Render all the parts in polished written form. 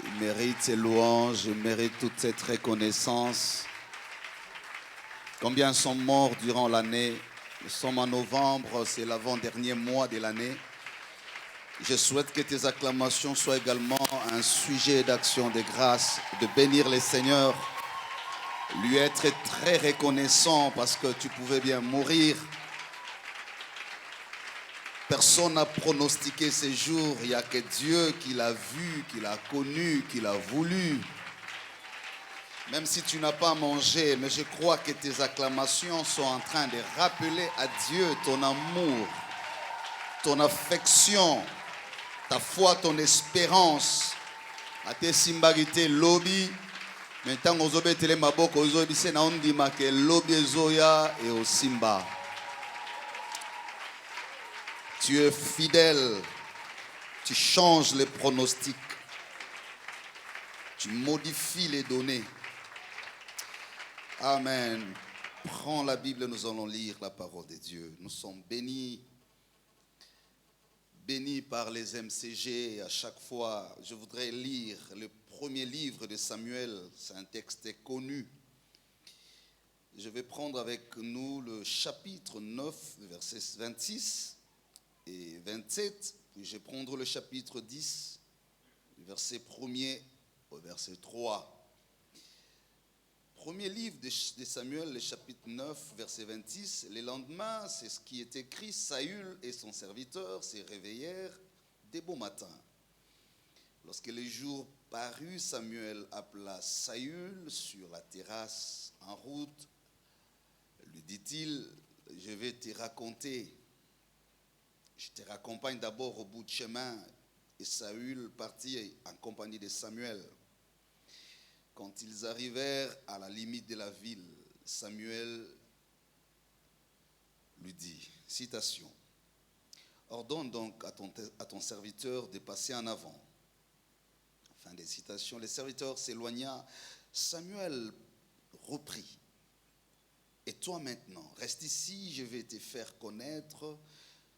Il mérite ses louanges, il mérite toute cette reconnaissance. Combien sont morts durant l'année? Nous sommes en novembre, c'est l'avant-dernier mois de l'année. Je souhaite que tes acclamations soient également un sujet d'action de grâce, de bénir le Seigneur, lui être très reconnaissant parce que tu pouvais bien mourir. Personne n'a pronostiqué ces jours, il n'y a que Dieu qui l'a vu, qui l'a connu, qui l'a voulu. Même si tu n'as pas mangé, mais je crois que tes acclamations sont en train de rappeler à Dieu ton amour, ton affection, ta foi, ton espérance. A tes simbarité lobby, maintenant ozobe tele maboko ozobi se na ondima ke lobby ezoya et au simba. Tu es fidèle, tu changes les pronostics, tu modifies les données. Amen. Prends la Bible, nous allons lire la parole de Dieu. Nous sommes bénis par les MCG. Et à chaque fois, je voudrais lire le premier livre de Samuel. C'est un texte connu. Je vais prendre avec nous le chapitre 9, versets 26 et 27. Puis je vais prendre le chapitre 10, verset 1er au verset 3. Premier livre de Samuel, le chapitre 9, verset 26. Le lendemain, c'est ce qui est écrit. Saül et son serviteur se réveillèrent dès beau matin. Lorsque le jour parut, Samuel appela Saül sur la terrasse en route. Lui dit-il, je vais te raconter. Je te raccompagne d'abord au bout de chemin. Et Saül partit en compagnie de Samuel. Quand ils arrivèrent à la limite de la ville, Samuel lui dit, citation, « Ordonne donc à ton serviteur de passer en avant. » Fin des citations. Le serviteur s'éloigna. Samuel reprit, « Et toi maintenant, reste ici, je vais te faire connaître,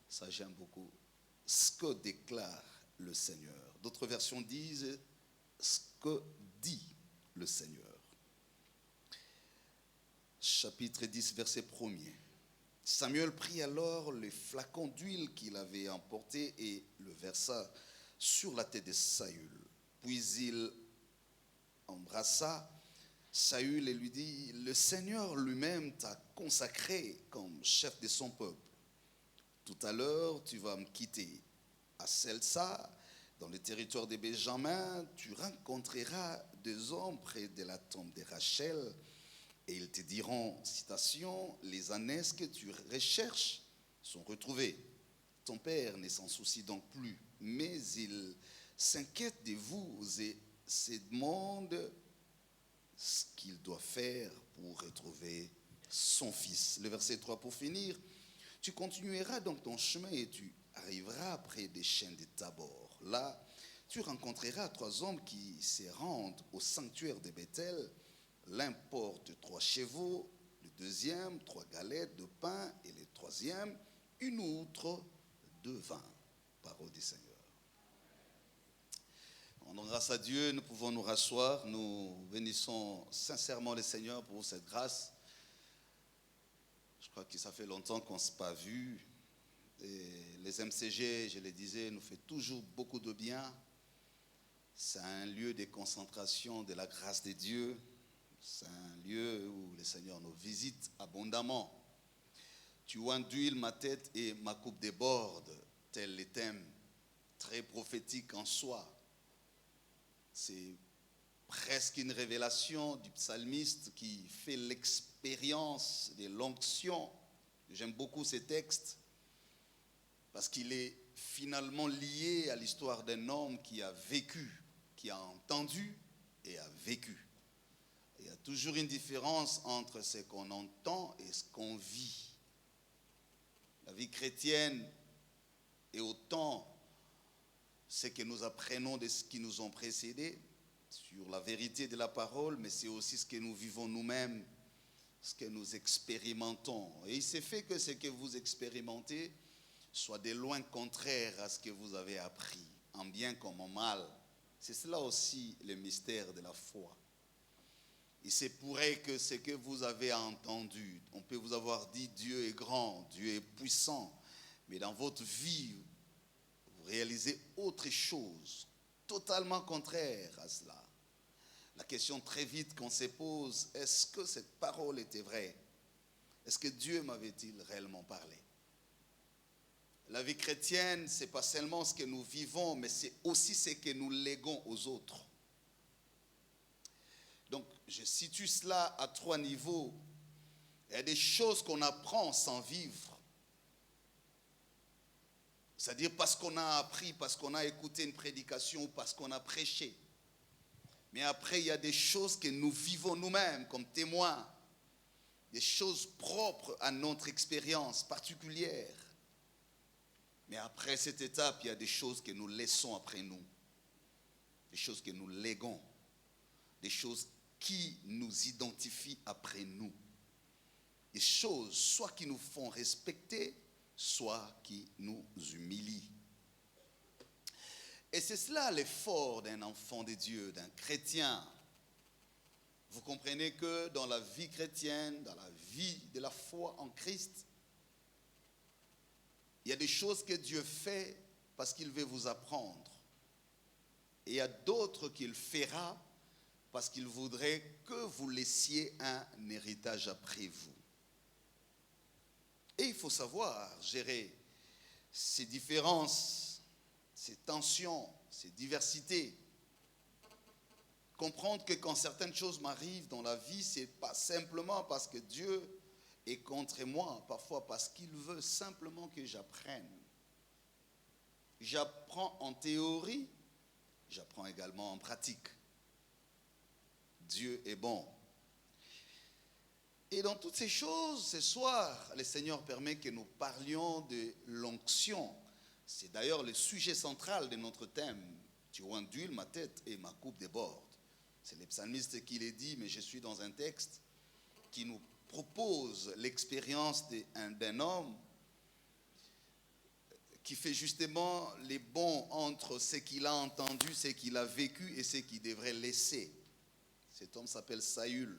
ça j'aime beaucoup, ce que déclare le Seigneur. » D'autres versions disent, « ce que dit le Seigneur. » Chapitre 10, verset 1er. Samuel prit alors le flacon d'huile qu'il avait emporté et le versa sur la tête de Saül. Puis il embrassa Saül et lui dit, « Le Seigneur lui-même t'a consacré comme chef de son peuple. Tout à l'heure, tu vas me quitter à Selsa, dans le territoire de Benjamin, tu rencontreras deux hommes près de la tombe de Rachel et ils te diront, citation, les ânesses que tu recherches sont retrouvées. Ton père ne s'en soucie donc plus, mais il s'inquiète de vous et se demande ce qu'il doit faire pour retrouver son fils. Le verset 3 pour finir, tu continueras donc ton chemin et tu arriveras près des chênes de Tabor. Là, tu rencontreras trois hommes qui se rendent au sanctuaire de Bethel. L'un porte 3 chevaux, le deuxième 3 galettes de pain et le troisième une outre de vin. Parole du Seigneur. Rendons grâce à Dieu, nous pouvons nous rasseoir. Nous bénissons sincèrement le Seigneur pour cette grâce. Je crois que ça fait longtemps qu'on ne s'est pas vu. Et les MCG, je le disais, nous fait toujours beaucoup de bien. C'est un lieu de concentration de la grâce de Dieu. C'est un lieu où le Seigneur nous visite abondamment. Tu oins d'huile ma tête et ma coupe déborde, tel les thèmes, très prophétique en soi. C'est presque une révélation du psalmiste qui fait l'expérience de l'onction. J'aime beaucoup ces textes parce qu'il est finalement lié à l'histoire d'un homme qui a vécu, qui a entendu et a vécu. Il y a toujours une différence entre ce qu'on entend et ce qu'on vit. La vie chrétienne est autant ce que nous apprenons de ce qui nous ont précédés sur la vérité de la parole, mais c'est aussi ce que nous vivons nous-mêmes, ce que nous expérimentons. Et il s'est fait que ce que vous expérimentez soit de loin contraire à ce que vous avez appris, en bien comme en mal. C'est cela aussi le mystère de la foi. Il se pourrait que ce que vous avez entendu, on peut vous avoir dit Dieu est grand, Dieu est puissant, mais dans votre vie, vous réalisez autre chose, totalement contraire à cela. La question très vite qu'on se pose, est-ce que cette parole était vraie? Est-ce que Dieu m'avait-il réellement parlé? La vie chrétienne, ce n'est pas seulement ce que nous vivons, mais c'est aussi ce que nous léguons aux autres. Donc, je situe cela à 3 niveaux. Il y a des choses qu'on apprend sans vivre. C'est-à-dire parce qu'on a appris, parce qu'on a écouté une prédication, parce qu'on a prêché. Mais après, il y a des choses que nous vivons nous-mêmes comme témoins. Des choses propres à notre expérience particulière. Mais après cette étape, il y a des choses que nous laissons après nous. Des choses que nous léguons. Des choses qui nous identifient après nous. Des choses soit qui nous font respecter, soit qui nous humilient. Et c'est cela l'effort d'un enfant de Dieu, d'un chrétien. Vous comprenez que dans la vie chrétienne, dans la vie de la foi en Christ, il y a des choses que Dieu fait parce qu'il veut vous apprendre. Et il y a d'autres qu'il fera parce qu'il voudrait que vous laissiez un héritage après vous. Et il faut savoir gérer ces différences, ces tensions, ces diversités. Comprendre que quand certaines choses m'arrivent dans la vie, ce n'est pas simplement parce que Dieu est contre moi, parfois parce qu'il veut simplement que j'apprenne. J'apprends en théorie, j'apprends également en pratique. Dieu est bon. Et dans toutes ces choses, ce soir, le Seigneur permet que nous parlions de l'onction. C'est d'ailleurs le sujet central de notre thème. Tu oins d'huile ma tête et ma coupe déborde. C'est le psalmiste qui l'a dit, mais je suis dans un texte qui nous propose l'expérience d'un homme qui fait justement les bons entre ce qu'il a entendu, ce qu'il a vécu et ce qu'il devrait laisser. Cet homme s'appelle Saül.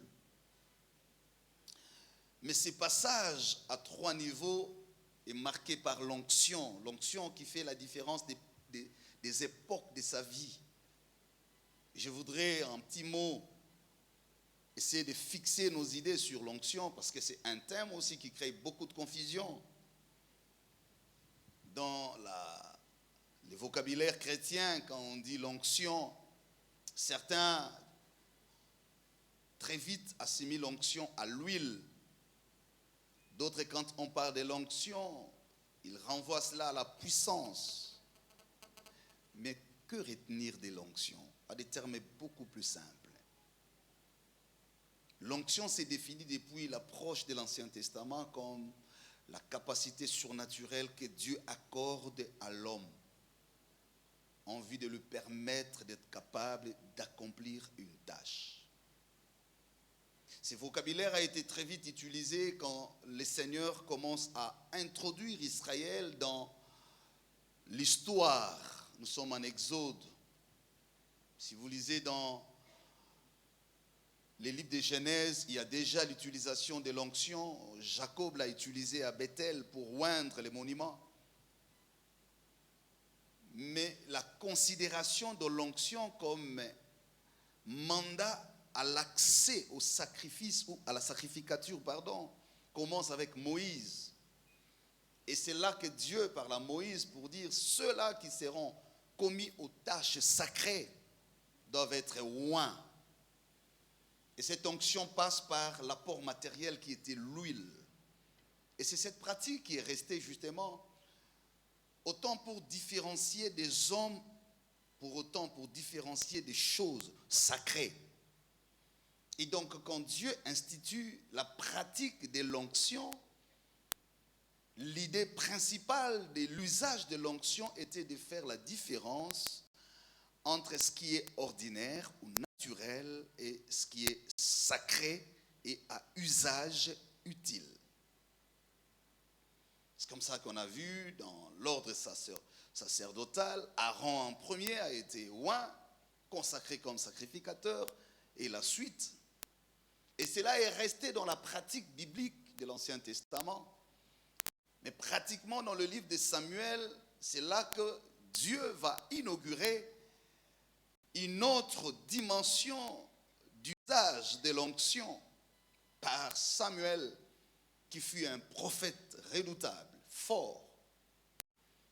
Mais ce passage à 3 niveaux est marqué par l'onction. L'onction qui fait la différence des époques de sa vie. Je voudrais, en petit mot, essayer de fixer nos idées sur l'onction parce que c'est un thème aussi qui crée beaucoup de confusion. Dans le vocabulaire chrétien, quand on dit l'onction, certains très vite assimilent l'onction à l'huile. D'autres, quand on parle de l'onction, ils renvoient cela à la puissance. Mais que retenir de l'onction? À des termes beaucoup plus simples. L'onction s'est définie depuis l'approche de l'Ancien Testament comme la capacité surnaturelle que Dieu accorde à l'homme en vue de lui permettre d'être capable d'accomplir une tâche. Ce vocabulaire a été très vite utilisé quand le Seigneur commence à introduire Israël dans l'histoire. Nous sommes en Exode. Si vous lisez dans les livres de Genèse, il y a déjà l'utilisation de l'onction. Jacob l'a utilisé à Bethel pour oindre les monuments. Mais la considération de l'onction comme mandat à l'accès au sacrifice ou à la sacrificature, commence avec Moïse. Et c'est là que Dieu parle à Moïse pour dire ceux-là qui seront commis aux tâches sacrées doivent être oints. Et cette onction passe par l'apport matériel qui était l'huile. Et c'est cette pratique qui est restée justement autant pour différencier des hommes, pour autant pour différencier des choses sacrées. Et donc quand Dieu institue la pratique de l'onction, l'idée principale de l'usage de l'onction était de faire la différence entre ce qui est ordinaire ou naturel et ce qui est sacré et à usage utile. C'est comme ça qu'on a vu dans l'ordre sacerdotal, Aaron en premier a été oint, consacré comme sacrificateur, et la suite. Et cela est resté dans la pratique biblique de l'Ancien Testament. Mais pratiquement dans le livre de Samuel, c'est là que Dieu va inaugurer une autre dimension d'usage de l'onction par Samuel, qui fut un prophète redoutable, fort.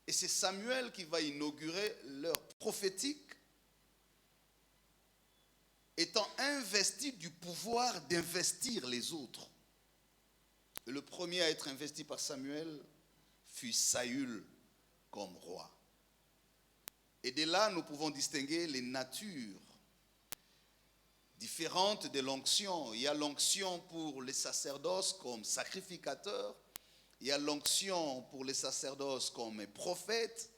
Et c'est Samuel qui va inaugurer l'heure prophétique, étant investi du pouvoir d'investir les autres. Et le premier à être investi par Samuel fut Saül comme roi. Et de là, nous pouvons distinguer les natures différentes de l'onction. Il y a l'onction pour les sacerdoces comme sacrificateurs. Il y a l'onction pour les sacerdoces comme prophètes.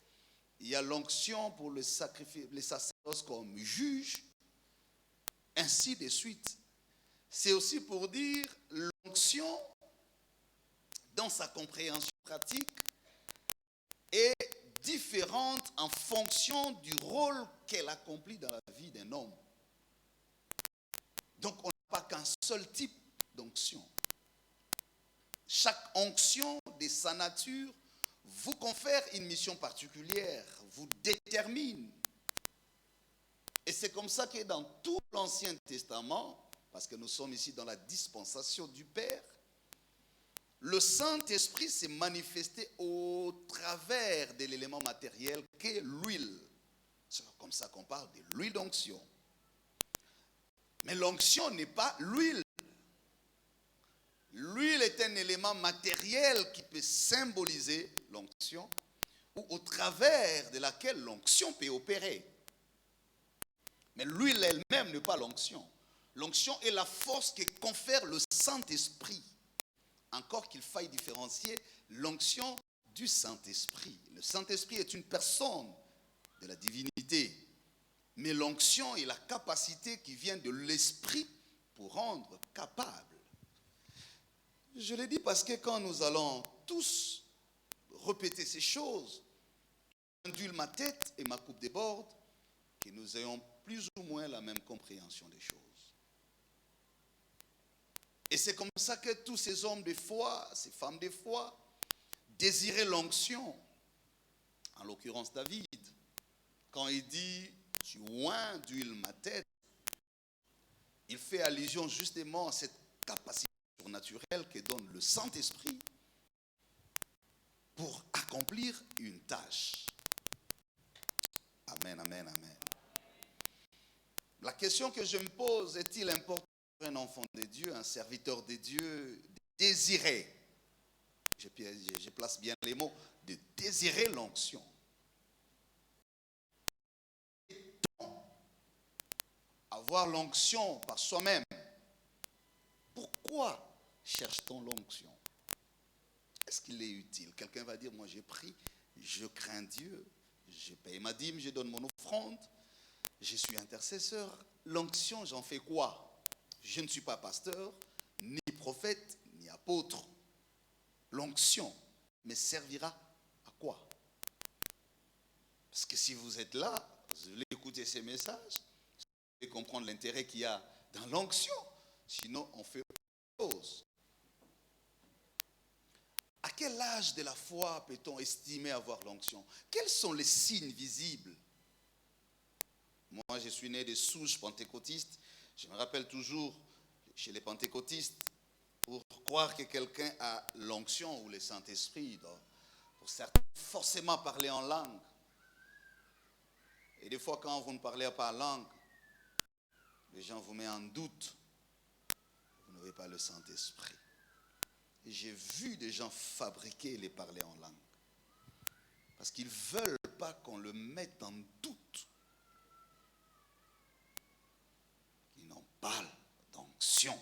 Il y a l'onction pour les sacerdoces comme juges. Ainsi de suite. C'est aussi pour dire l'onction, dans sa compréhension pratique, est différente en fonction du rôle qu'elle accomplit dans la vie d'un homme. Donc on n'a pas qu'un seul type d'onction. Chaque onction de sa nature vous confère une mission particulière, vous détermine. Et c'est comme ça que dans tout l'Ancien Testament, parce que nous sommes ici dans la dispensation du Père, le Saint-Esprit s'est manifesté au travers de l'élément matériel qu'est l'huile. C'est comme ça qu'on parle de l'huile d'onction. Mais l'onction n'est pas l'huile. L'huile est un élément matériel qui peut symboliser l'onction ou au travers de laquelle l'onction peut opérer. Mais l'huile elle-même n'est pas l'onction. L'onction est la force que confère le Saint-Esprit. Encore qu'il faille différencier l'onction du Saint-Esprit. Le Saint-Esprit est une personne de la divinité. Mais l'onction est la capacité qui vient de l'Esprit pour rendre capable. Je le dis parce que quand nous allons tous répéter ces choses, j'ondule ma tête et ma coupe déborde, que nous ayons plus ou moins la même compréhension des choses. Et c'est comme ça que tous ces hommes de foi, ces femmes de foi, désiraient l'onction. En l'occurrence David, quand il dit « tu oins d'huile ma tête », il fait allusion justement à cette capacité surnaturelle que donne le Saint-Esprit pour accomplir une tâche. Amen, amen, amen. La question que je me pose, est-il important pour un enfant de Dieu, un serviteur de Dieu, de désirer, je place bien les mots, de désirer l'onction? Avoir l'onction par soi-même. Pourquoi cherche-t-on l'onction? Est-ce qu'il est utile? Quelqu'un va dire, moi j'ai pris, je crains Dieu, je paye ma dîme, je donne mon offrande, je suis intercesseur. L'onction, j'en fais quoi? Je ne suis pas pasteur, ni prophète, ni apôtre. L'onction me servira à quoi? Parce que si vous êtes là, vous allez écouter ces messages, vous allez comprendre l'intérêt qu'il y a dans l'onction. Sinon, on fait autre chose. À quel âge de la foi peut-on estimer avoir l'onction? Quels sont les signes visibles? Moi, je suis né de souches pentecôtistes. Je me rappelle toujours, chez les pentecôtistes, pour croire que quelqu'un a l'onction ou le Saint-Esprit, il doit, pour certains, forcément parler en langue. Et des fois, quand vous ne parlez pas en langue, les gens vous mettent en doute. Vous n'avez pas le Saint-Esprit. Et j'ai vu des gens fabriquer les parler en langue. Parce qu'ils ne veulent pas qu'on le mette en doute. Ils n'ont pas d'onction.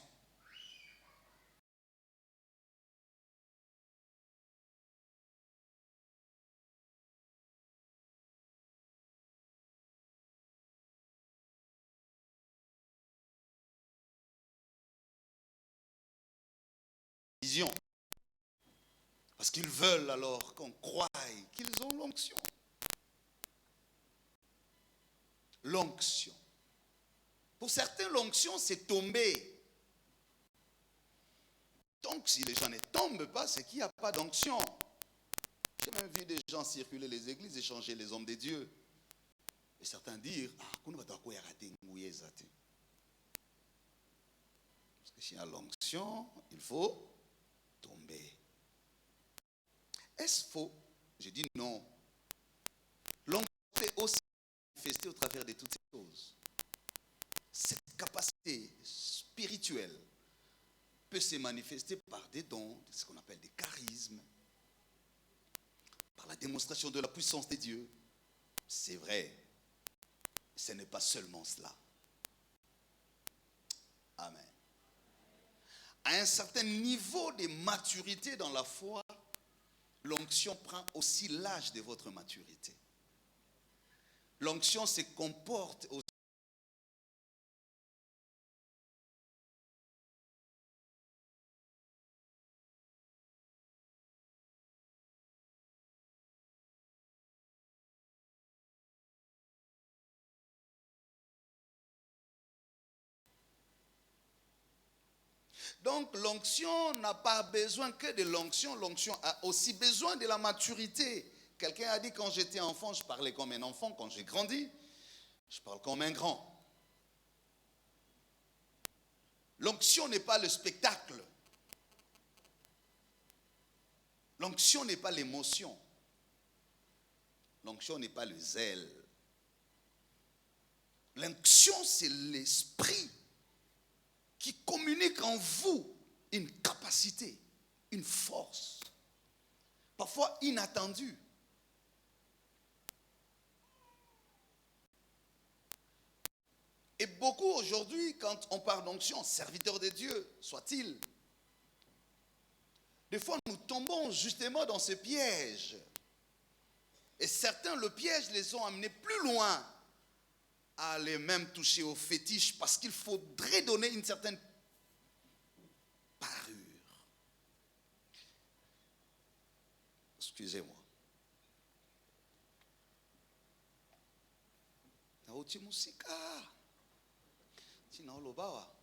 Parce qu'ils veulent alors qu'on croie qu'ils ont l'onction. L'onction. Pour certains, l'onction, c'est tomber. Donc, si les gens ne tombent pas, c'est qu'il n'y a pas d'onction. J'ai même vu des gens circuler les églises, échanger les hommes de Dieu. Et certains dire, parce que s'il y a l'onction, il faut tomber. Est-ce faux? Je dis non. L'onction est aussi manifestée au travers de toutes ces choses. Cette capacité spirituelle peut se manifester par des dons, ce qu'on appelle des charismes, par la démonstration de la puissance de Dieu. C'est vrai, ce n'est pas seulement cela. Amen. À un certain niveau de maturité dans la foi, l'onction prend aussi l'âge de votre maturité. L'onction se comporte aussi. Donc l'onction n'a pas besoin que de l'onction, l'onction a aussi besoin de la maturité. Quelqu'un a dit quand j'étais enfant, je parlais comme un enfant, quand j'ai grandi, je parle comme un grand. L'onction n'est pas le spectacle. L'onction n'est pas l'émotion. L'onction n'est pas le zèle. L'onction, c'est l'esprit qui communique en vous une capacité, une force, parfois inattendue. Et beaucoup aujourd'hui, quand on parle d'onction, serviteur de Dieu, soit-il, des fois nous tombons justement dans ce piège. Et certains, le piège les ont amenés plus loin, à aller même toucher au fétiche, parce qu'il faudrait donner une certaine parure. Excusez-moi. Naoti musika. Tina olobawa.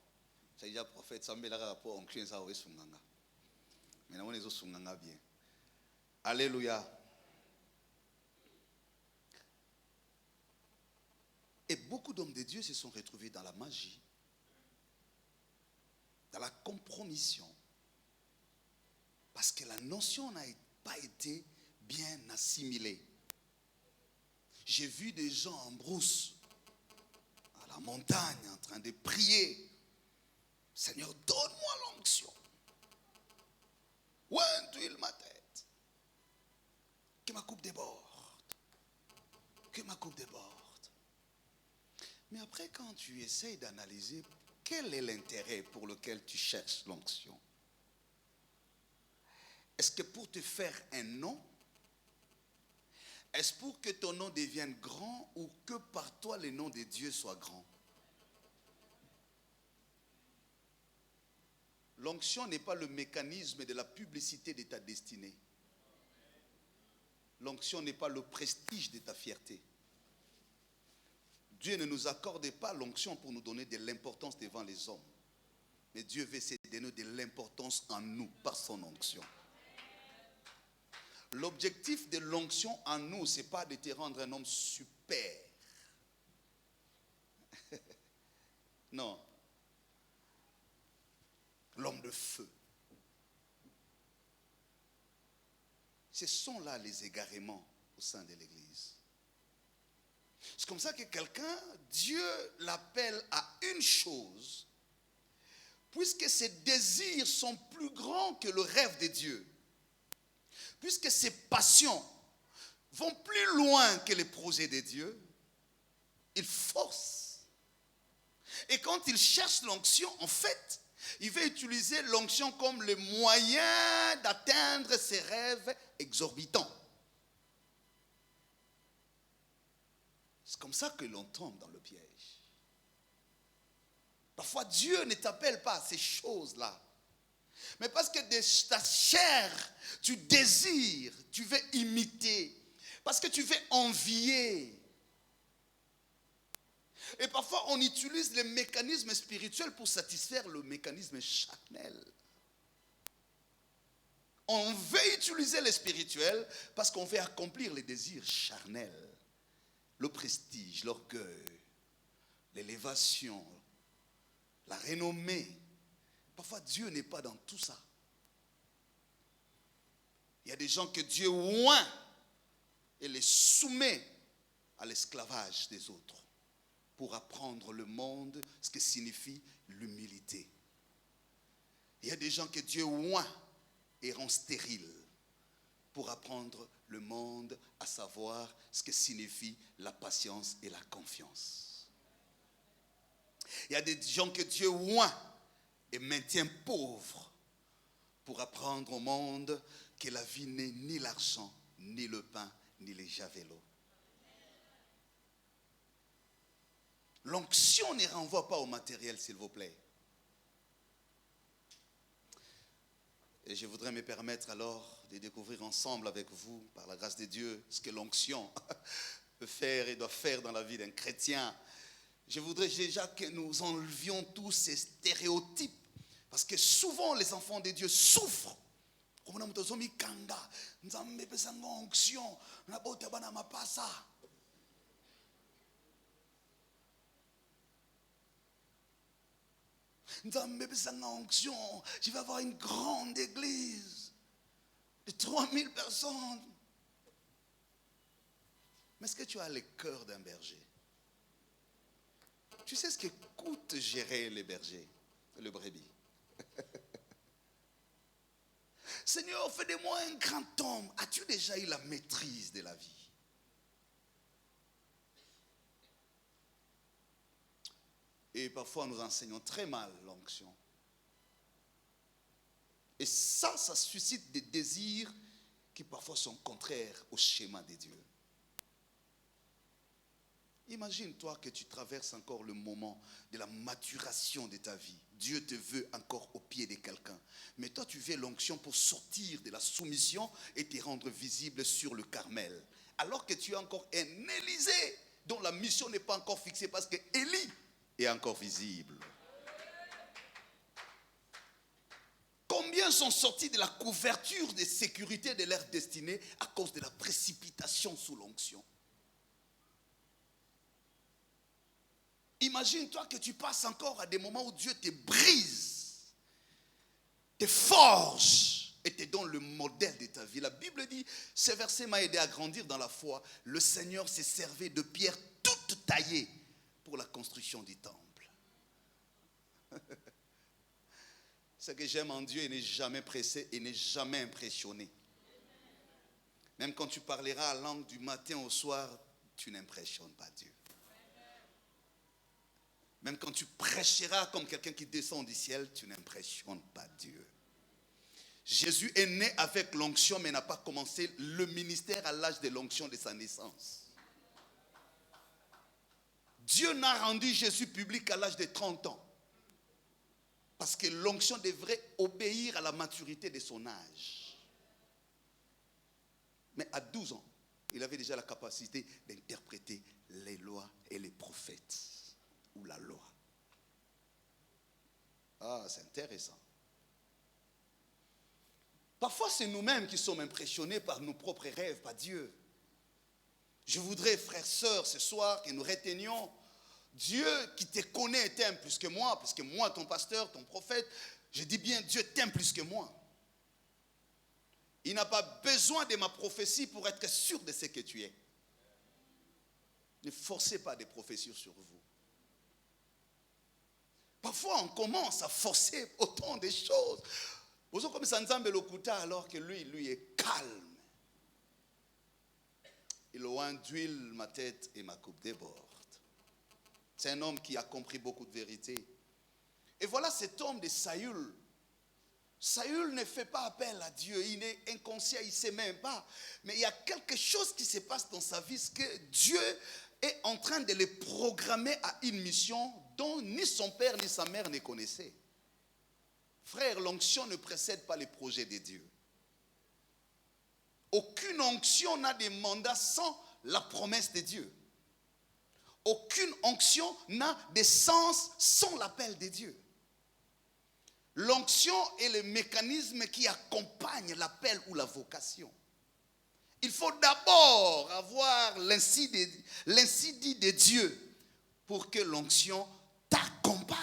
C'est déjà prophète Samuel a rapport en chien ça sunganga. Mais on est au sunganga bien. Alléluia. Et beaucoup d'hommes de Dieu se sont retrouvés dans la magie, dans la compromission, parce que la notion n'a pas été bien assimilée. J'ai vu des gens en brousse, à la montagne, en train de prier. Seigneur, donne-moi l'onction. Oint huile ma tête. Que ma coupe déborde. Que ma coupe déborde. Mais après, quand tu essayes d'analyser, quel est l'intérêt pour lequel tu cherches l'onction? Est-ce que pour te faire un nom? Est-ce pour que ton nom devienne grand ou que par toi le nom de Dieu soit grand? L'onction n'est pas le mécanisme de la publicité de ta destinée. L'onction n'est pas le prestige de ta fierté. Dieu ne nous accorde pas l'onction pour nous donner de l'importance devant les hommes. Mais Dieu veut se donner de l'importance en nous par son onction. L'objectif de l'onction en nous, ce n'est pas de te rendre un homme super. Non. L'homme de feu. Ce sont là les égarements au sein de l'Église. C'est comme ça que quelqu'un, Dieu l'appelle à une chose, puisque ses désirs sont plus grands que le rêve de Dieu, puisque ses passions vont plus loin que les projets de Dieu, il force. Et quand il cherche l'onction, en fait, il va utiliser l'onction comme le moyen d'atteindre ses rêves exorbitants. C'est comme ça que l'on tombe dans le piège. Parfois, Dieu ne t'appelle pas à ces choses-là. Mais parce que de ta chair, tu désires, tu veux imiter. Parce que tu veux envier. Et parfois, on utilise les mécanismes spirituels pour satisfaire le mécanisme charnel. On veut utiliser le spirituel parce qu'on veut accomplir les désirs charnels. Le prestige, l'orgueil, l'élévation, la renommée. Parfois, Dieu n'est pas dans tout ça. Il y a des gens que Dieu oint et les soumet à l'esclavage des autres pour apprendre le monde, ce que signifie l'humilité. Il y a des gens que Dieu oint et rend stériles pour apprendre le monde, à savoir ce que signifie la patience et la confiance. Il y a des gens que Dieu oint et maintient pauvres pour apprendre au monde que la vie n'est ni l'argent, ni le pain, ni les javelots. L'onction ne renvoie pas au matériel, s'il vous plaît. Et je voudrais me permettre alors de découvrir ensemble avec vous, par la grâce de Dieu, ce que l'onction peut faire et doit faire dans la vie d'un chrétien. Je voudrais déjà que nous enlevions tous ces stéréotypes, parce que souvent les enfants de Dieu souffrent. Je vais avoir une grande église de 3000 personnes. Mais est-ce que tu as le cœur d'un berger? Tu sais ce que coûte gérer les bergers, le brebis? Seigneur, fais de moi un grand homme. As-tu déjà eu la maîtrise de la vie? Et parfois nous enseignons très mal l'onction. Et ça suscite des désirs qui parfois sont contraires au schéma de Dieu. Imagine-toi que tu traverses encore le moment de la maturation de ta vie. Dieu te veut encore au pied de quelqu'un. Mais toi, tu veux l'onction pour sortir de la soumission et te rendre visible sur le Carmel. Alors que tu es encore un Élysée dont la mission n'est pas encore fixée parce que Élie est encore visible. Combien sont sortis de la couverture de sécurité de leur destinée à cause de la précipitation sous l'onction? Imagine-toi que tu passes encore à des moments où Dieu te brise, te forge et te donne le modèle de ta vie. La Bible dit, ce verset m'a aidé à grandir dans la foi. Le Seigneur s'est servi de pierres toutes taillées pour la construction du temple. Ce que j'aime en Dieu, il n'est jamais pressé, il n'est jamais impressionné. Même quand tu parleras la langue du matin au soir, tu n'impressionnes pas Dieu. Même quand tu prêcheras comme quelqu'un qui descend du ciel, tu n'impressionnes pas Dieu. Jésus est né avec l'onction, mais n'a pas commencé le ministère à l'âge de l'onction de sa naissance. Dieu n'a rendu Jésus public à l'âge de 30 ans. Parce que l'onction devrait obéir à la maturité de son âge. Mais à 12 ans, il avait déjà la capacité d'interpréter les lois et les prophètes. Ou la loi. Ah, c'est intéressant. Parfois, c'est nous-mêmes qui sommes impressionnés par nos propres rêves, pas Dieu. Je voudrais, frères, sœurs, ce soir, que nous retenions Dieu qui te connaît t'aime plus que moi, puisque moi, ton pasteur, ton prophète, je dis bien, Dieu t'aime plus que moi. Il n'a pas besoin de ma prophétie pour être sûr de ce que tu es. Ne forcez pas des prophéties sur vous. Parfois, on commence à forcer autant de choses. Vous savez comme Sanzambe Lokuta, alors que lui est calme. Il oint d'huile ma tête et ma coupe déborde. C'est un homme qui a compris beaucoup de vérités. Et voilà cet homme de Saül. Saül ne fait pas appel à Dieu. Il est inconscient, il ne sait même pas. Mais il y a quelque chose qui se passe dans sa vie, c'est que Dieu est en train de le programmer à une mission dont ni son père ni sa mère ne connaissaient. Frère, l'onction ne précède pas les projets de Dieu. Aucune onction n'a de mandat sans la promesse de Dieu. aucune onction n'a de sens sans l'appel de Dieu. L'onction est le mécanisme qui accompagne l'appel ou la vocation. Il faut d'abord avoir l'insi dit de Dieu pour que l'onction t'accompagne.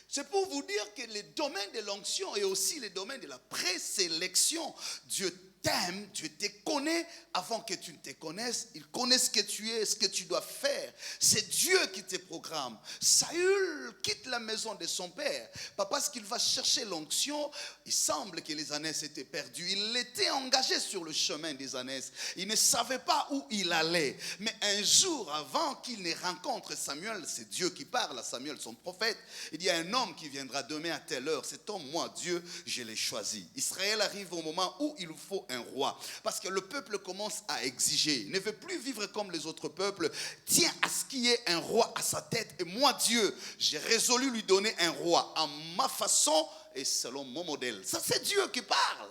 C'est pour vous dire que le domaine de l'onction est aussi le domaine de la présélection. Dieu t'aime, Dieu te connaît avant que tu ne te connaisses. Il connaît ce que tu es, ce que tu dois faire. C'est Dieu qui te programme. Saül quitte la maison de son père. Pas parce qu'il va chercher l'onction. Il semble que les ânesse étaient perdus. Il était engagé sur le chemin des ânesse. Il ne savait pas où il allait. Mais un jour avant qu'il ne rencontre Samuel, c'est Dieu qui parle à Samuel, son prophète. Il dit, il y a un homme qui viendra demain à telle heure. Cet homme, moi, Dieu, je l'ai choisi. Israël arrive au moment où il faut un roi. Parce que le peuple commence à exiger. Il ne veut plus vivre comme les autres peuples. Tiens à ce qu'il y ait un roi à sa tête. Et moi, Dieu, j'ai résolu lui donner un roi à ma façon et selon mon modèle. Ça, c'est Dieu qui parle.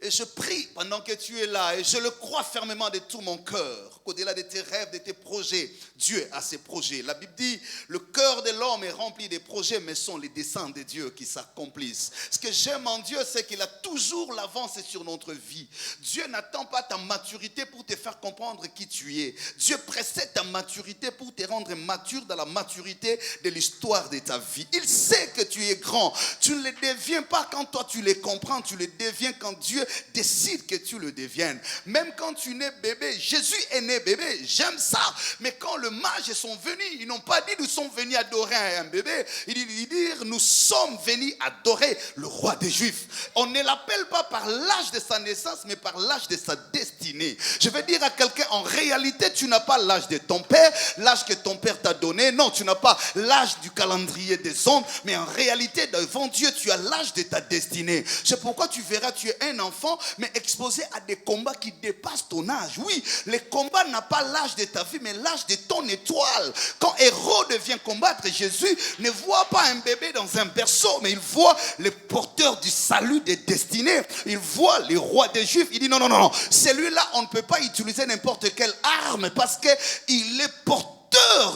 Et je prie pendant que tu es là, et je le crois fermement de tout mon cœur, qu'au-delà de tes rêves, de tes projets, Dieu a ses projets. La Bible dit, le cœur de l'homme est rempli de projets, mais sont les desseins de Dieu qui s'accomplissent. Ce que j'aime en Dieu, c'est qu'il a toujours l'avance sur notre vie. Dieu n'attend pas ta maturité pour te faire comprendre qui tu es. Dieu précède ta maturité pour te rendre mature dans la maturité de l'histoire de ta vie. Il sait que tu es grand. Tu ne le deviens pas quand toi tu le comprends, tu le deviens quand Dieu décide que tu le deviennes. Même quand tu nais bébé, Jésus est né bébé, j'aime ça. Mais quand le mage sont venus, ils n'ont pas dit nous sommes venus adorer un bébé. Ils disent nous sommes venus adorer le roi des Juifs. On ne l'appelle pas par l'âge de sa naissance, mais par l'âge de sa destinée. Je vais dire à quelqu'un, en réalité, tu n'as pas l'âge de ton père, l'âge que ton père t'a donné. Non, tu n'as pas l'âge du calendrier des hommes, mais en réalité, devant Dieu, tu as l'âge de ta destinée. C'est pourquoi tu verras, tu es un enfant, mais exposé à des combats qui dépassent ton âge. Oui, les combats n'ont pas l'âge de ta vie, mais l'âge de ton étoile. Quand Hérode vient combattre Jésus, ne voit pas un bébé dans un berceau, mais il voit les porteurs du salut des destinées. Il voit les rois des Juifs. Il dit non, non, non, celui-là, on ne peut pas utiliser n'importe quelle arme parce qu'il est porteur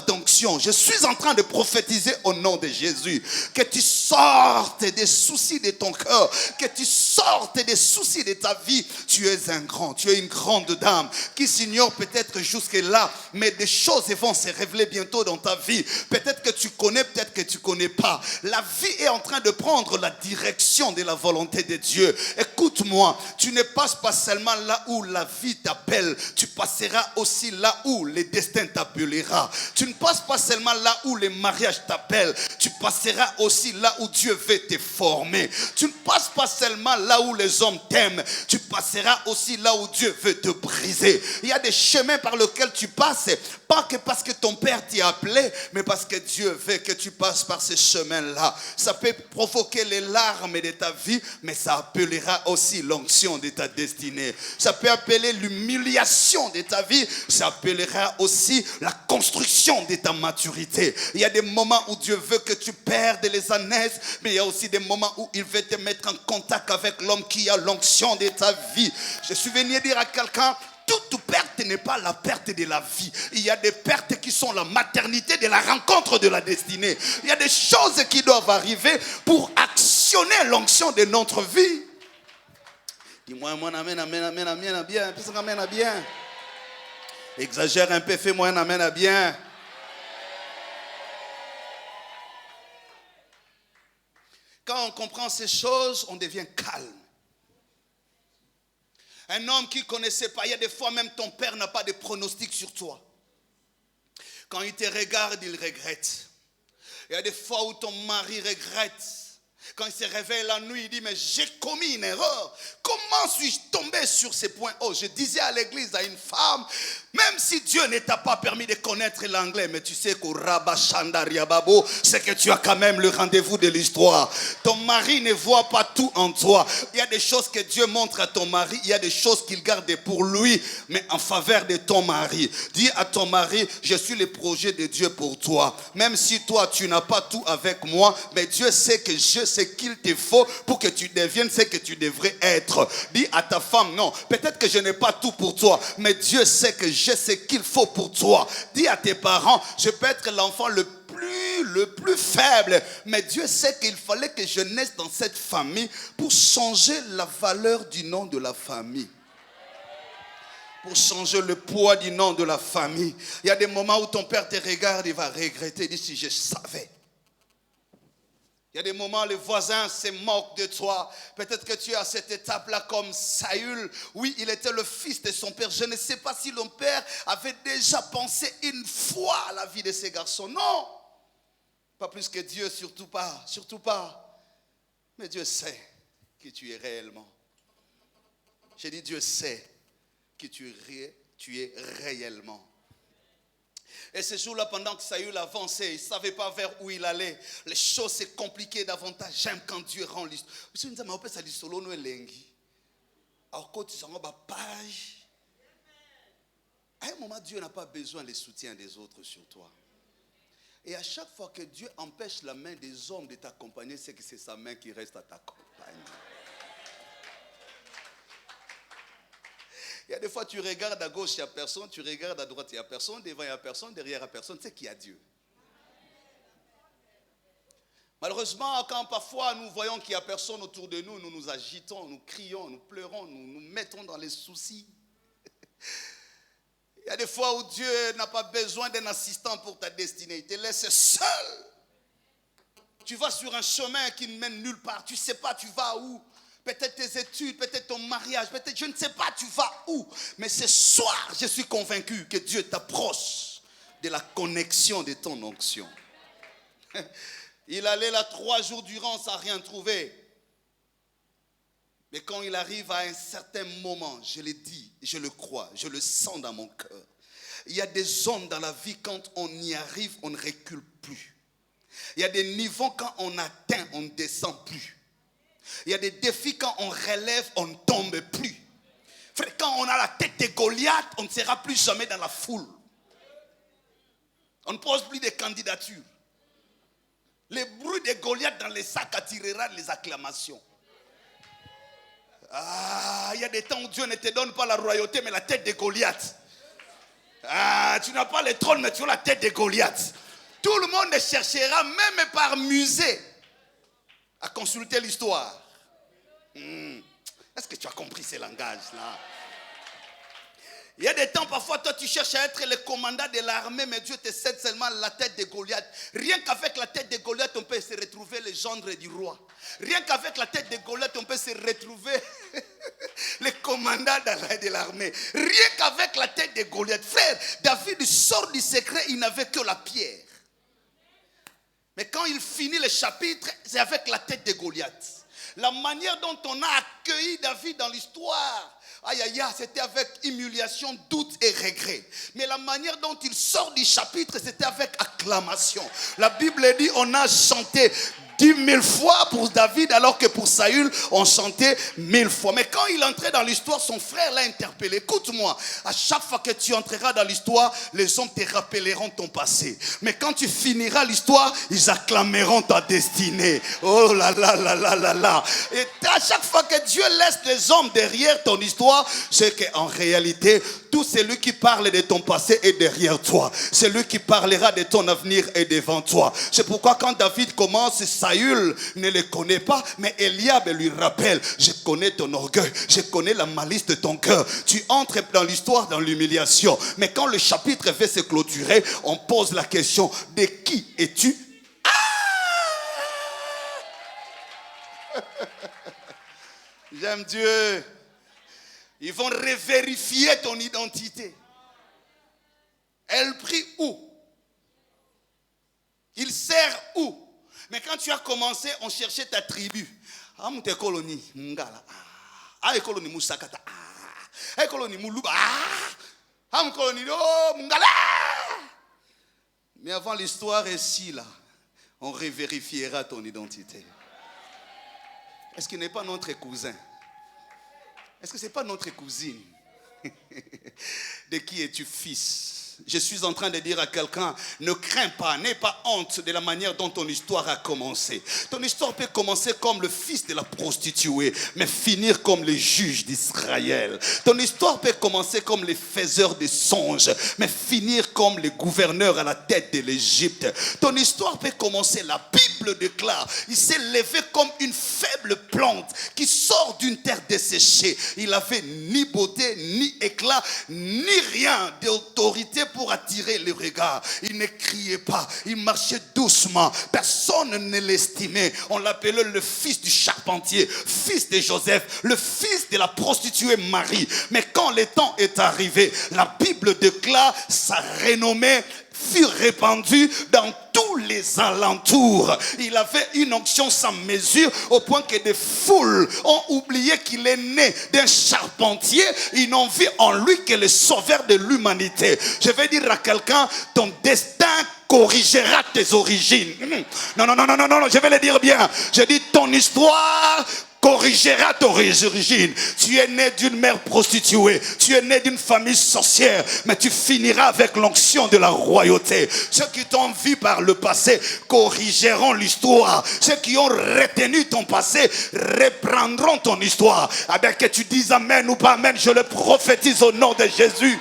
d'onction. Je suis en train de prophétiser au nom de Jésus que tu sortes des soucis de ton cœur, que tu sortes des soucis de ta vie. Tu es un grand, tu es une grande dame qui s'ignore peut-être jusque-là, mais des choses vont se révéler bientôt dans ta vie. Peut-être que tu connais, peut-être que tu connais pas. La vie est en train de prendre la direction de la volonté de Dieu. Écoute-moi, tu ne passes pas seulement là où la vie t'appelle, tu passeras aussi là où le destin t'appellera. Tu ne passes pas seulement là où les mariages t'appellent, tu passeras aussi là où Dieu veut te former. Tu ne passes pas seulement là où les hommes t'aiment, tu passeras aussi là où Dieu veut te briser. Il y a des chemins par lesquels tu passes, pas que parce que ton père t'a appelé, mais parce que Dieu veut que tu passes par ces chemins-là. Ça peut provoquer les larmes de ta vie, mais ça appellera aussi l'onction de ta destinée. Ça peut appeler l'humiliation de ta vie, ça appellera aussi la construction de ta maturité. Il y a des moments où Dieu veut que tu perdes les ânesse, mais il y a aussi des moments où il veut te mettre en contact avec l'homme qui a l'onction de ta vie. Je suis venu dire à quelqu'un, toute perte n'est pas la perte de la vie. Il y a des pertes qui sont la maternité de la rencontre de la destinée. Il y a des choses qui doivent arriver pour actionner l'onction de notre vie. Dis-moi, mon amen, amen, amen, amen, bien. Amen, bien. Exagère un peu, fais-moi un amen à bien. Quand on comprend ces choses, on devient calme. Un homme qui ne connaissait pas, il y a des fois même ton père n'a pas de pronostic sur toi. Quand il te regarde, il regrette. Il y a des fois où ton mari regrette. Quand il se réveille la nuit, il dit, mais j'ai commis une erreur. Comment suis-je tombé sur ces points hauts? Je disais à l'église, à une femme, même si Dieu ne t'a pas permis de connaître l'anglais, mais tu sais qu'au Rabashandariababo, c'est que tu as quand même le rendez-vous de l'histoire. Ton mari ne voit pas tout en toi. Il y a des choses que Dieu montre à ton mari, il y a des choses qu'il garde pour lui, mais en faveur de ton mari. Dis à ton mari, je suis le projet de Dieu pour toi. Même si toi, tu n'as pas tout avec moi, mais Dieu sait que je ce qu'il te faut pour que tu deviennes ce que tu devrais être. Dis à ta femme, non, peut-être que je n'ai pas tout pour toi, mais Dieu sait que j'ai ce qu'il faut pour toi. Dis à tes parents, je peux être l'enfant le plus faible, mais Dieu sait qu'il fallait que je naisse dans cette famille pour changer la valeur du nom de la famille. Pour changer le poids du nom de la famille. Il y a des moments où ton père te regarde, il va regretter, il dit si je savais. Il y a des moments où les voisins se moquent de toi. Peut-être que tu es à cette étape-là comme Saül. Oui, il était le fils de son père. Je ne sais pas si le père avait déjà pensé une fois à la vie de ces garçons. Non, pas plus que Dieu, surtout pas, surtout pas. Mais Dieu sait qui tu es réellement. J'ai dit Dieu sait qui tu es réellement. Et ce jour-là, pendant que Saül avançait, il ne savait pas vers où il allait. Les choses se compliquaient davantage. J'aime quand Dieu rend l'histoire. À un moment, Dieu n'a pas besoin du soutien des autres sur toi. Et à chaque fois que Dieu empêche la main des hommes de t'accompagner, c'est que c'est sa main qui reste à t'accompagner. Il y a des fois, tu regardes à gauche, il n'y a personne. Tu regardes à droite, il n'y a personne. Devant, il n'y a personne. Derrière, il n'y a personne. Tu sais qu'il y a Dieu. Malheureusement, quand parfois nous voyons qu'il n'y a personne autour de nous, nous nous agitons, nous crions, nous pleurons, nous nous mettons dans les soucis. Il y a des fois où Dieu n'a pas besoin d'un assistant pour ta destinée. Il te laisse seul. Tu vas sur un chemin qui ne mène nulle part. Tu ne sais pas tu vas où. Peut-être tes études, peut-être ton mariage, peut-être je ne sais pas tu vas où. Mais ce soir, je suis convaincu que Dieu t'approche de la connexion de ton onction. Il allait là 3 jours durant sans rien trouver. Mais quand il arrive à un certain moment, je le dis, je le crois, je le sens dans mon cœur. Il y a des zones dans la vie, quand on y arrive, on ne recule plus. Il y a des niveaux, quand on atteint, on ne descend plus. Il y a des défis, quand on relève, on ne tombe plus. Frère, quand on a la tête de Goliath, on ne sera plus jamais dans la foule. On ne pose plus de candidatures. Le bruit de Goliath dans les sacs attirera les acclamations. Il y a des temps où Dieu ne te donne pas la royauté, mais la tête de Goliath. Tu n'as pas le trône, mais tu as la tête de Goliath. Tout le monde cherchera, même par musée, à consulter l'histoire. Est-ce que tu as compris ces langages-là? Il y a des temps, parfois, toi, tu cherches à être le commandant de l'armée, mais Dieu te cède seulement la tête de Goliath. Rien qu'avec la tête de Goliath, on peut se retrouver le gendre du roi. Rien qu'avec la tête de Goliath, on peut se retrouver le commandant de l'armée. Rien qu'avec la tête de Goliath. Frère, David sort du secret, il n'avait que la pierre. Mais quand il finit le chapitre, c'est avec la tête de Goliath. La manière dont on a accueilli David dans l'histoire, c'était avec humiliation, doute et regret. Mais la manière dont il sort du chapitre, c'était avec acclamation. La Bible dit, on a chanté 10 000 fois pour David, alors que pour Saül, on chantait 1000 fois. Mais quand il entrait dans l'histoire, son frère l'a interpellé. Écoute-moi, à chaque fois que tu entreras dans l'histoire, les hommes te rappelleront ton passé. Mais quand tu finiras l'histoire, ils acclameront ta destinée. Oh là là là là là là. Et à chaque fois que Dieu laisse les hommes derrière ton histoire, c'est qu'en réalité, tout celui qui parle de ton passé est derrière toi. Celui qui parlera de ton avenir est devant toi. C'est pourquoi quand David commence, Saül ne le connaît pas, mais Eliab lui rappelle, je connais ton orgueil, je connais la malice de ton cœur. Tu entres dans l'histoire dans l'humiliation. Mais quand le chapitre va se clôturer, on pose la question, de qui es-tu? J'aime Dieu. Ils vont revérifier ton identité. Elle prie où? Il sert où? Mais quand tu as commencé, on cherchait ta tribu. Mais avant l'histoire ici, là, on revérifiera ton identité. Est-ce qu'il n'est pas notre cousin? Est-ce que ce n'est pas notre cousine? De qui es-tu fils? Je suis en train de dire à quelqu'un, ne crains pas, n'aie pas honte de la manière dont ton histoire a commencé. Ton histoire peut commencer comme le fils de la prostituée, mais finir comme les juges d'Israël. Ton histoire peut commencer comme les faiseurs de songes, mais finir comme les gouverneurs à la tête de l'Égypte. Ton histoire peut commencer, la Bible déclare, il s'est levé comme une faible plante qui sort d'une terre desséchée. Il n'avait ni beauté, ni éclat, ni rien d'autorité pour attirer le regard. Il ne criait pas, il marchait doucement. Personne ne l'estimait. On l'appelait le fils du charpentier, fils de Joseph, le fils de la prostituée Marie. Mais quand le temps est arrivé, la Bible déclare sa renommée fut répandue dans tous les alentours. Il avait une onction sans mesure au point que des foules ont oublié qu'il est né d'un charpentier. Ils n'ont vu en lui que le sauveur de l'humanité. Je vais dire à quelqu'un, ton destin corrigera tes origines. Non, je vais le dire bien. Je dis ton histoire corrigera ton origine. Tu es né d'une mère prostituée, tu es né d'une famille sorcière, mais tu finiras avec l'onction de la royauté. Ceux qui t'ont vu par le passé corrigeront l'histoire. Ceux qui ont retenu ton passé reprendront ton histoire. Avec que tu dises amen ou pas amen, je le prophétise au nom de Jésus.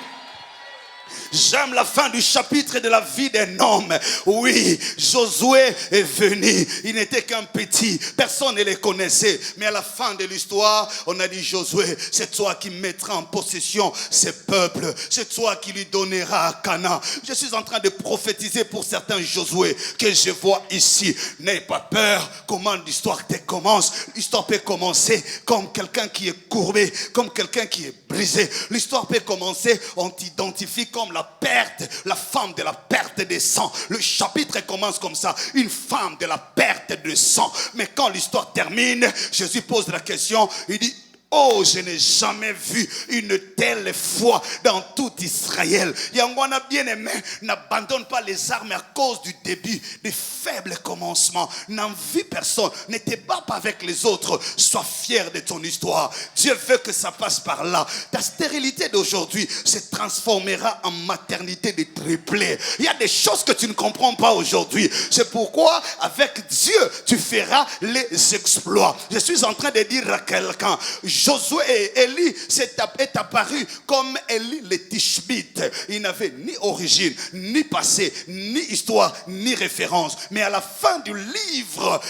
J'aime la fin du chapitre de la vie d'un homme. Oui, Josué est venu. Il n'était qu'un petit. Personne ne le connaissait. Mais à la fin de l'histoire, on a dit Josué, c'est toi qui mettras en possession ces peuples. C'est toi qui lui donneras à Canaan. Je suis en train de prophétiser pour certains Josué que je vois ici. N'aie pas peur. Comment l'histoire te commence? L'histoire peut commencer comme quelqu'un qui est courbé, comme quelqu'un qui est brisé. L'histoire peut commencer, on t'identifie comme la perte, la femme de la perte de sang. Le chapitre commence comme ça, une femme de la perte de sang. Mais quand l'histoire termine, Jésus pose la question, il dit, oh, je n'ai jamais vu une telle foi dans tout Israël. Yangwana bien-aimé, n'abandonne pas les armes à cause du début, des faibles commencements. N'envie personne, ne te bats pas avec les autres. Sois fier de ton histoire. Dieu veut que ça passe par là. Ta stérilité d'aujourd'hui se transformera en maternité de triplés. Il y a des choses que tu ne comprends pas aujourd'hui. C'est pourquoi avec Dieu, tu feras les exploits. Je suis en train de dire à quelqu'un, Josué et Élie est apparu comme Élie le Tishbite. Il n'avait ni origine, ni passé, ni histoire, ni référence. Mais à la fin du livre,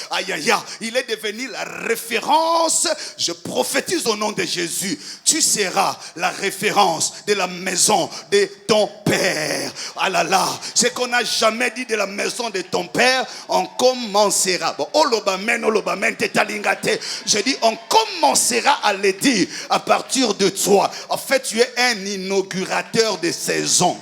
il est devenu la référence. Je prophétise au nom de Jésus. Tu seras la référence de la maison de ton père. Ah là là, ce qu'on n'a jamais dit de la maison de ton père, on commencera. Bon, je dis, on commencera à le dire à partir de toi. En fait, tu es un inaugurateur de saison.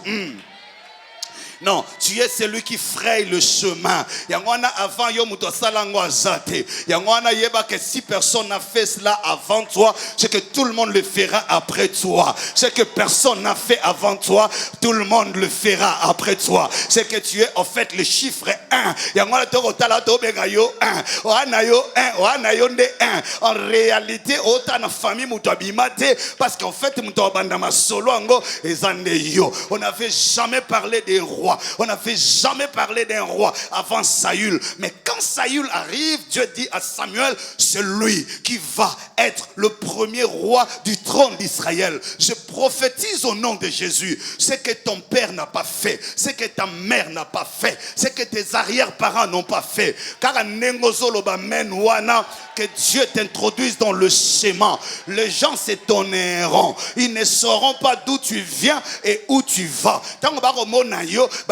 Non, tu es celui qui fraye le chemin. Yangwana avant yo mutosalango azate. Yangwana yeba que si personne n'a fait cela avant toi, c'est que tout le monde le fera après toi. C'est que personne n'a fait avant toi, tout le monde le fera après toi. C'est que tu es en fait le chiffre 1. Yangwana tokotala tobega yo 1. Oana yo 1, oana yo nde 1. En réalité, ota na famille mutabimate parce qu'en fait mutabanda masolo ango ezande yo. On n'avait jamais parlé des rois. On n'avait jamais parlé d'un roi avant Saül. Mais quand Saül arrive, Dieu dit à Samuel, c'est lui qui va être le premier roi du trône d'Israël. Je prophétise au nom de Jésus. Ce que ton père n'a pas fait, ce que ta mère n'a pas fait, ce que tes arrière-parents n'ont pas fait. Car que Dieu t'introduise dans le schéma. Les gens s'étonneront. Ils ne sauront pas d'où tu viens et où tu vas.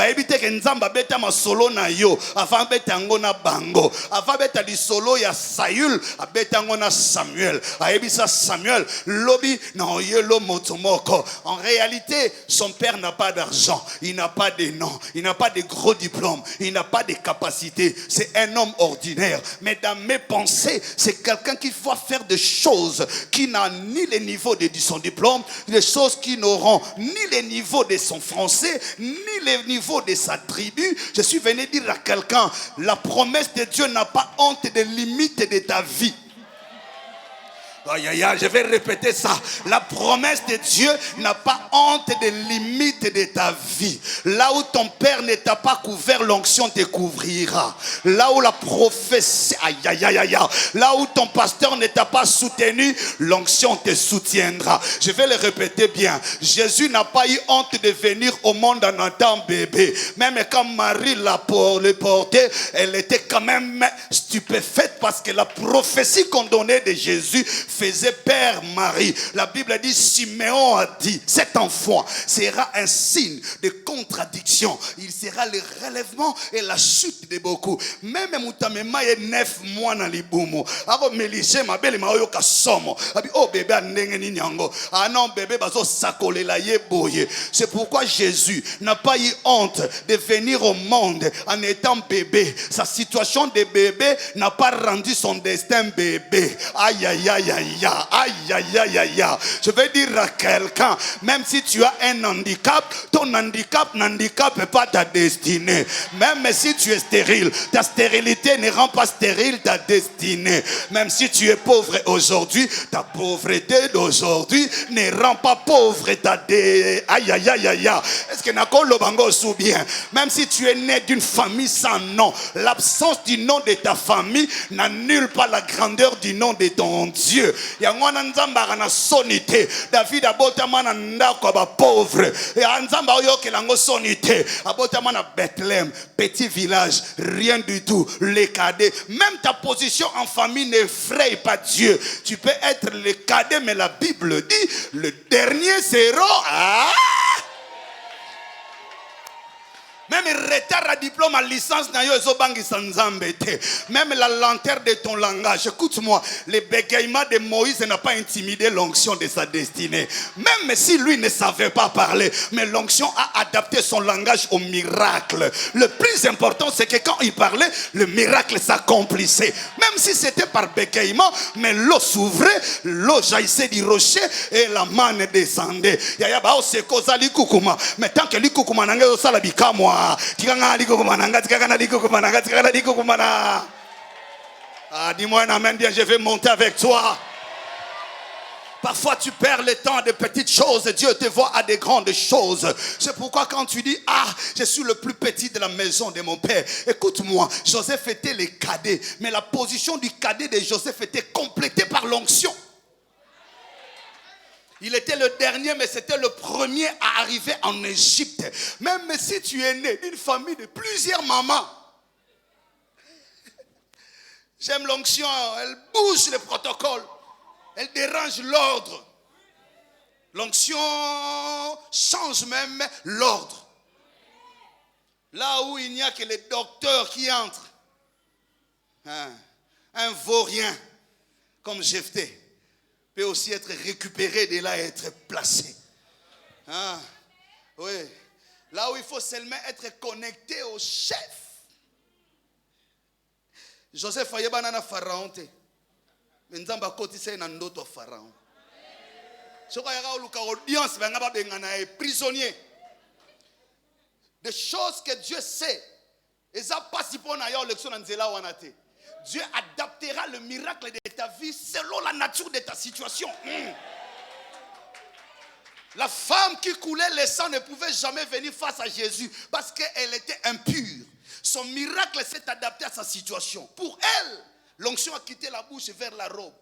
Éviter que nzamba beta masolo na yo avant beta ngona bango avant beta li solo ya Saül abeta ngona Samuel aebisa Samuel lobi na yelo motomoko. En réalité, son père n'a pas d'argent, il n'a pas de nom, il n'a pas de gros diplômes, il n'a pas de capacités. C'est un homme ordinaire. Mais dans mes pensées, c'est quelqu'un qui va faire des choses qui n'a ni le niveau de son diplôme, des choses qui n'auront ni le niveau de son français, ni le niveau de sa tribu. Je suis venu dire à quelqu'un, la promesse de Dieu n'a pas honte des limites de ta vie. Je vais répéter ça. La promesse de Dieu n'a pas honte des limites limite de ta vie, là où ton père ne t'a pas couvert, l'onction te couvrira. Là où la prophétie, aïe aïe aïe aïe, là où ton pasteur ne t'a pas soutenu, l'onction te soutiendra. Je vais le répéter bien. Jésus n'a pas eu honte de venir au monde en étant bébé. Même quand Marie l'a porté, elle était quand même stupéfaite parce que la prophétie qu'on donnait de Jésus faisait père Marie. La Bible dit, Siméon a dit, cet enfant sera un signe de contradiction. Il sera le relèvement et la chute de beaucoup. Même Moutamema est 9 mois dans les boumou. Avant Mélisée, ma belle ma yoka somo. Oh bébé n'engeni nyango. Ah non bébé bazo sakole la yeboye. C'est pourquoi Jésus n'a pas eu honte de venir au monde en étant bébé. Sa situation de bébé n'a pas rendu son destin bébé. Aïe aïe aïe aïe aïe aïe aïe aïe. Je vais dire à quelqu'un, même si tu as un handicap, ton handicap n'handicape pas ta destinée. Même si tu es stérile, ta stérilité ne rend pas stérile ta destinée. Même si tu es pauvre aujourd'hui, ta pauvreté d'aujourd'hui ne rend pas pauvre ta destinée. Aïe aïe aïe aïe. Est-ce que Nakolo Bango sou bien? Même si tu es né d'une famille sans nom, l'absence du nom de ta famille n'annule pas la grandeur du nom de ton Dieu. Yangwana nzamba na sonité. David abotama na ndako ba pauvre. Et nzamba oyoke lango sonité. Abotama na Bethléem, petit village, rien du tout, les cadets. Même ta position en famille n'effraie pas Dieu. Tu peux être le cadet, mais la Bible dit, le dernier sera... Ah! Même retard à diplôme, à licence, même la lenteur de ton langage. Écoute-moi, le bégaiement de Moïse n'a pas intimidé l'onction de sa destinée. Même si lui ne savait pas parler, mais l'onction a adapté son langage au miracle. Le plus important, c'est que quand il parlait, le miracle s'accomplissait. Même si c'était par bégaiement, mais l'eau s'ouvrait, l'eau jaillissait du rocher et la manne descendait. Mais tant que l'ikukuma n'a pas moi. Ah, dis-moi un amen bien, je vais monter avec toi. Parfois tu perds le temps de petites choses, Dieu te voit à des grandes choses. C'est pourquoi quand tu dis, ah, je suis le plus petit de la maison de mon père. Écoute-moi, Joseph était le cadet, mais la position du cadet de Joseph était complétée par l'onction. Il était le dernier, mais c'était le premier à arriver en Égypte. Même si tu es né d'une famille de plusieurs mamans. J'aime l'onction, elle bouge le protocole. Elle dérange l'ordre. L'onction change même l'ordre. Là où il n'y a que les docteurs qui entrent. Un vaurien comme Jephthé peut aussi être récupéré de là et être placé. Oui. Là où il faut seulement être connecté au chef. Joseph a banana pharaon te. Mais nzamba kotisa na ndoto pharaon. Soko ya luka audience banga bengana est prisonnier. Des choses que Dieu sait. Et ça passe pour na ya lection nzela wana te. Dieu adaptera le miracle de ta vie selon la nature de ta situation. La femme qui coulait le sang ne pouvait jamais venir face à Jésus parce qu'elle était impure. Son miracle s'est adapté à sa situation. Pour elle, l'onction a quitté la bouche vers la robe.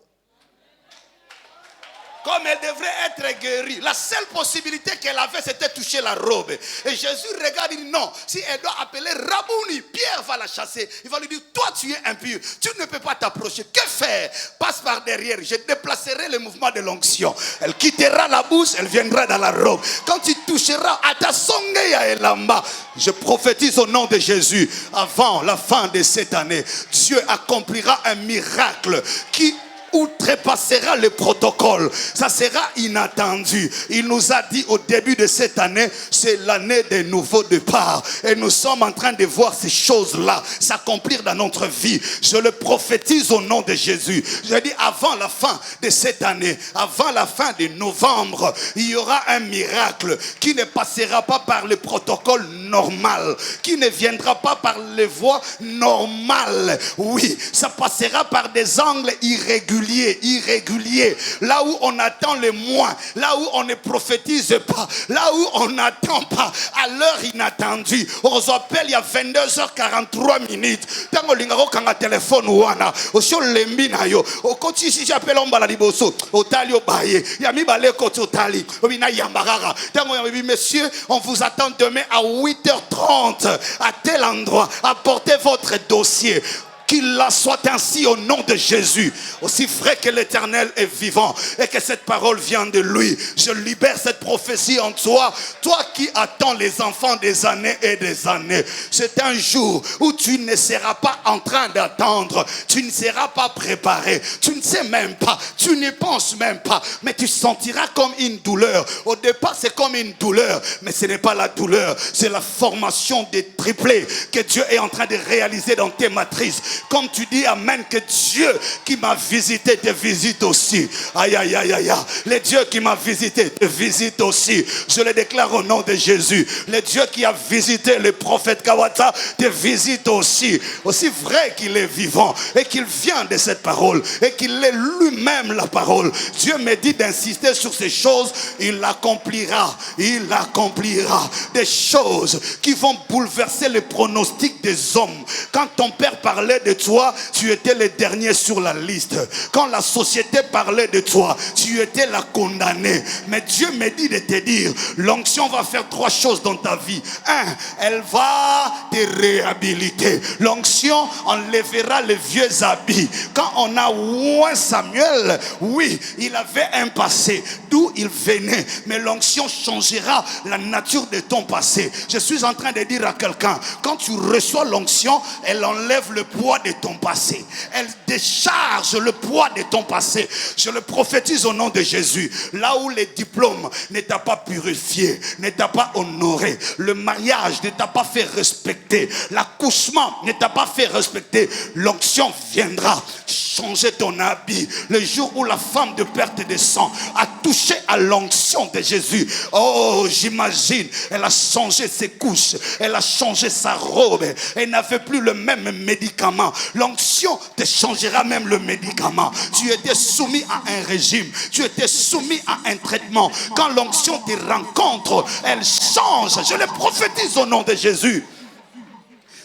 Comme elle devrait être guérie. La seule possibilité qu'elle avait, c'était toucher la robe. Et Jésus regarde et dit non. Si elle doit appeler Rabouni, Pierre va la chasser. Il va lui dire, toi tu es impur. Tu ne peux pas t'approcher. Que faire? Passe par derrière. Je déplacerai le mouvement de l'onction. Elle quittera la bouche, elle viendra dans la robe. Quand tu toucheras à ta songeya elamba, je prophétise au nom de Jésus. Avant la fin de cette année, Dieu accomplira un miracle qui outrepassera le protocole. Ça sera inattendu. Il nous a dit au début de cette année, c'est l'année des nouveaux départs. Et nous sommes en train de voir ces choses-là s'accomplir dans notre vie. Je le prophétise au nom de Jésus. Je dis avant la fin de cette année, avant la fin de novembre, il y aura un miracle qui ne passera pas par le protocole normal, qui ne viendra pas par les voies normales. Oui, ça passera par des angles irréguliers. irrégulier, là où on attend le moins, là où on ne prophétise pas, là où on n'attend pas, à l'heure inattendue. On s'appelle il y a 22h43 minutes. Tant on a téléphone ouana, au sur lembi na yo, au côté si j'appelle on bala liboso, au talio baye, yami balé côté au tali, au bina yambarara. Tant on dit messieurs, on vous attend demain à 8h30 à tel endroit. Apportez votre dossier. Qu'il la soit ainsi au nom de Jésus. Aussi vrai que l'Éternel est vivant et que cette parole vient de lui. Je libère cette prophétie en toi. Toi qui attends les enfants des années et des années. C'est un jour où tu ne seras pas en train d'attendre. Tu ne seras pas préparé. Tu ne sais même pas. Tu n'y penses même pas. Mais tu sentiras comme une douleur. Au départ, c'est comme une douleur. Mais ce n'est pas la douleur. C'est la formation des triplés que Dieu est en train de réaliser dans tes matrices. Comme tu dis amen, que Dieu qui m'a visité te visite aussi. Aïe aïe aïe aïe. Le Dieu qui m'a visité te visite aussi. Je le déclare au nom de Jésus. Le Dieu qui a visité le prophète Kawata te visite aussi. Aussi vrai qu'il est vivant et qu'il vient de cette parole et qu'il est lui-même la parole. Dieu me dit d'insister sur ces choses. Il accomplira. Il accomplira des choses qui vont bouleverser les pronostics des hommes. Quand ton père parlait de toi, tu étais le dernier sur la liste. Quand la société parlait de toi, tu étais la condamnée. Mais Dieu me dit de te dire, l'onction va faire 3 choses dans ta vie. 1, elle va te réhabiliter. L'onction enlèvera les vieux habits. Quand on a oué Samuel, oui, il avait un passé d'où il venait. Mais l'onction changera la nature de ton passé. Je suis en train de dire à quelqu'un, quand tu reçois l'onction, elle enlève le poids de ton passé. Elle décharge le poids de ton passé. Je le prophétise au nom de Jésus. Là où les diplômes ne t'a pas purifié, ne t'a pas honoré, le mariage ne t'a pas fait respecter, l'accouchement ne t'a pas fait respecter, l'onction viendra changer ton habit. Le jour où la femme de perte de sang a touché à l'onction de Jésus, oh j'imagine, elle a changé ses couches, elle a changé sa robe, elle n'avait plus le même médicament. L'onction te changera même le médicament. Tu étais soumis à un régime, tu étais soumis à un traitement. Quand l'onction te rencontre, elle change. Je le prophétise au nom de Jésus.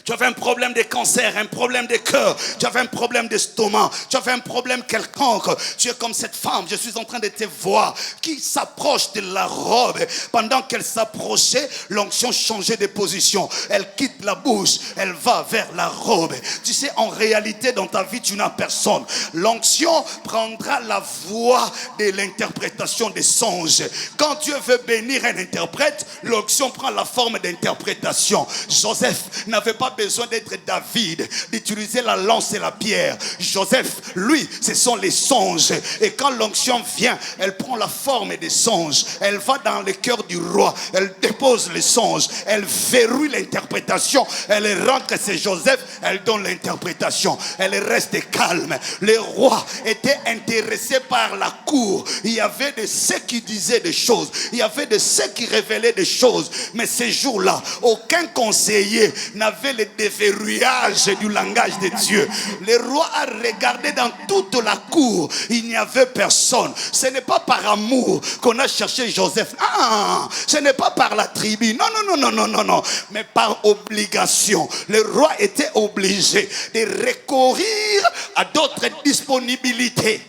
Tu avais un problème de cancer, un problème de cœur, tu avais un problème d'estomac, tu avais un problème quelconque. Tu es comme cette femme, je suis en train de te voir, qui s'approche de la robe. Pendant qu'elle s'approchait, l'onction changeait de position. Elle quitte la bouche, elle va vers la robe. Tu sais, en réalité, dans ta vie, tu n'as personne. L'onction prendra la voie de l'interprétation des songes. Quand Dieu veut bénir un interprète, l'onction prend la forme d'interprétation. Joseph n'avait pas besoin d'être David, d'utiliser la lance et la pierre. Joseph, lui, ce sont les songes. Et quand l'onction vient, elle prend la forme des songes. Elle va dans le cœur du roi. Elle dépose les songes. Elle verrouille l'interprétation. Elle rentre, c'est Joseph. Elle donne l'interprétation. Elle reste calme. Le roi était intéressé par la cour. Il y avait de ceux qui disaient des choses. Il y avait de ceux qui révélaient des choses. Mais ces jours-là, aucun conseiller n'avait le déverrouillage du langage de Dieu. Le roi a regardé dans toute la cour. Il n'y avait personne. Ce n'est pas par amour qu'on a cherché Joseph. Ah, ce n'est pas par la tribu. Non, non, non, non, non, non, non. Mais par obligation. Le roi était obligé de recourir à d'autres disponibilités.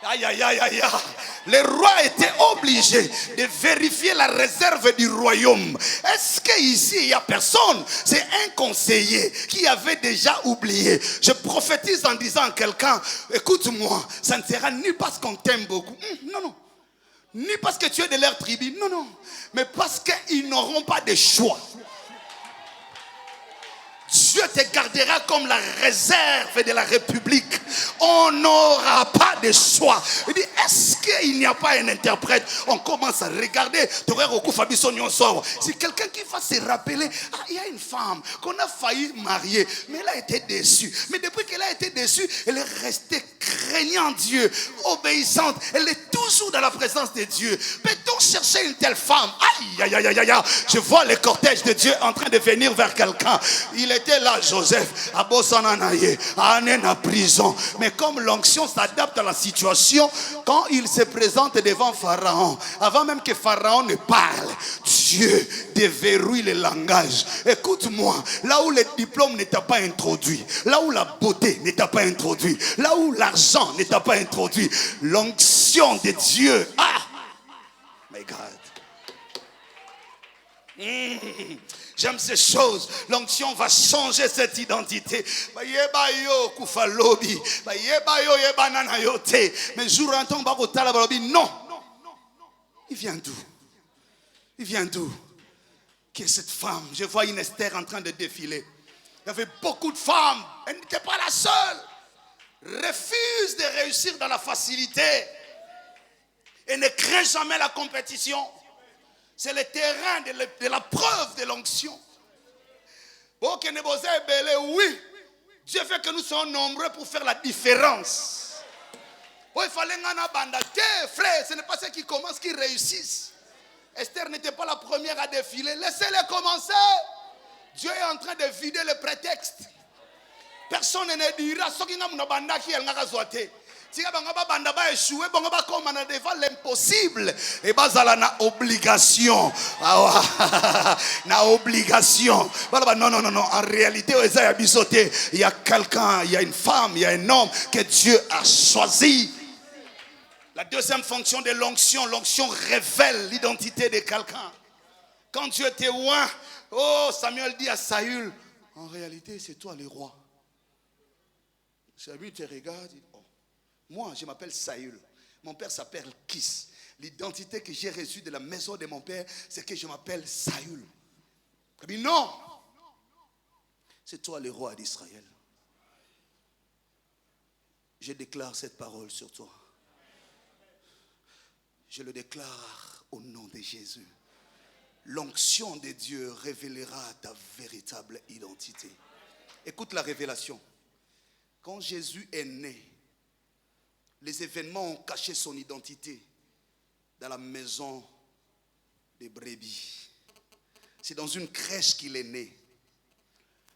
Aïe, aïe, aïe, aïe, aïe. Le roi était obligé de vérifier la réserve du royaume. Est-ce qu'ici il n'y a personne? C'est un conseiller qui avait déjà oublié. Je prophétise en disant à quelqu'un, écoute-moi, ça ne sera ni parce qu'on t'aime beaucoup. Non, non. Ni parce que tu es de leur tribu. Non, non. Mais parce qu'ils n'auront pas de choix. Dieu te gardera comme la réserve de la République. On n'aura pas de choix. Il dit, est-ce qu'il n'y a pas un interprète? On commence à regarder. C'est quelqu'un qui va se rappeler. Ah, il y a une femme qu'on a failli marier, mais elle a été déçue. Mais depuis qu'elle a été déçue, elle est restée craignant Dieu, obéissante. Elle est tout toujours dans la présence de Dieu. Peut-on chercher une telle femme? Aïe, aïe, aïe, aïe, aïe. Je vois le cortège de Dieu en train de venir vers quelqu'un. Il était là, Joseph, à Bossananaye, à Anen, à prison. Mais comme l'onction s'adapte à la situation, quand il se présente devant Pharaon, avant même que Pharaon ne parle, Dieu déverrouille le langage. Écoute-moi, là où le diplôme ne t'a pas introduit, là où la beauté ne t'a pas introduit, là où l'argent ne t'a pas introduit, l'onction de Dieu, my God. J'aime ces choses. L'onction va changer cette identité. Mais jour en temps, non. Il vient d'où? Il vient d'où? Qui est cette femme? Je vois une Esther en train de défiler. Il y avait beaucoup de femmes. Elle n'était pas la seule. Refuse de réussir dans la facilité. Et ne craint jamais la compétition. C'est le terrain de la preuve de l'onction. Oui, Dieu fait que nous soyons nombreux pour faire la différence. Il fallait frère, ce n'est pas ceux qui commencent qui réussissent. Esther n'était pas la première à défiler. Laissez-les commencer. Dieu est en train de vider le prétexte. Personne ne dira ce qui n'a pas été. Si devant l'impossible, et na obligation. Na obligation. Non. En réalité, il y a quelqu'un, il y a une femme, il y a un homme que Dieu a choisi. La deuxième fonction de l'onction, l'onction révèle l'identité de quelqu'un. Quand Dieu te oint, Samuel dit à Saül, en réalité, c'est toi le roi. Samuel te regarde, dit, moi, je m'appelle Saül. Mon père s'appelle Kis. L'identité que j'ai reçue de la maison de mon père, c'est que je m'appelle Saül. Il dit non. C'est toi le roi d'Israël. Je déclare cette parole sur toi. Je le déclare au nom de Jésus. L'onction de Dieu révélera ta véritable identité. Écoute la révélation. Quand Jésus est né, les événements ont caché son identité dans la maison des brebis. C'est dans une crèche qu'il est né.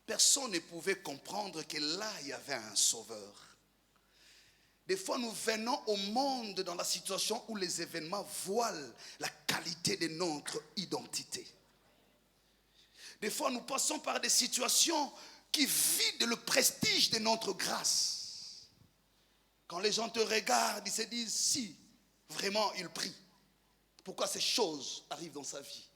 Personne ne pouvait comprendre que là, il y avait un sauveur. Des fois, nous venons au monde dans la situation où les événements voilent la qualité de notre identité. Des fois, nous passons par des situations qui vident le prestige de notre grâce. Quand les gens te regardent, ils se disent, si, vraiment, il prie. Pourquoi ces choses arrivent dans sa vie?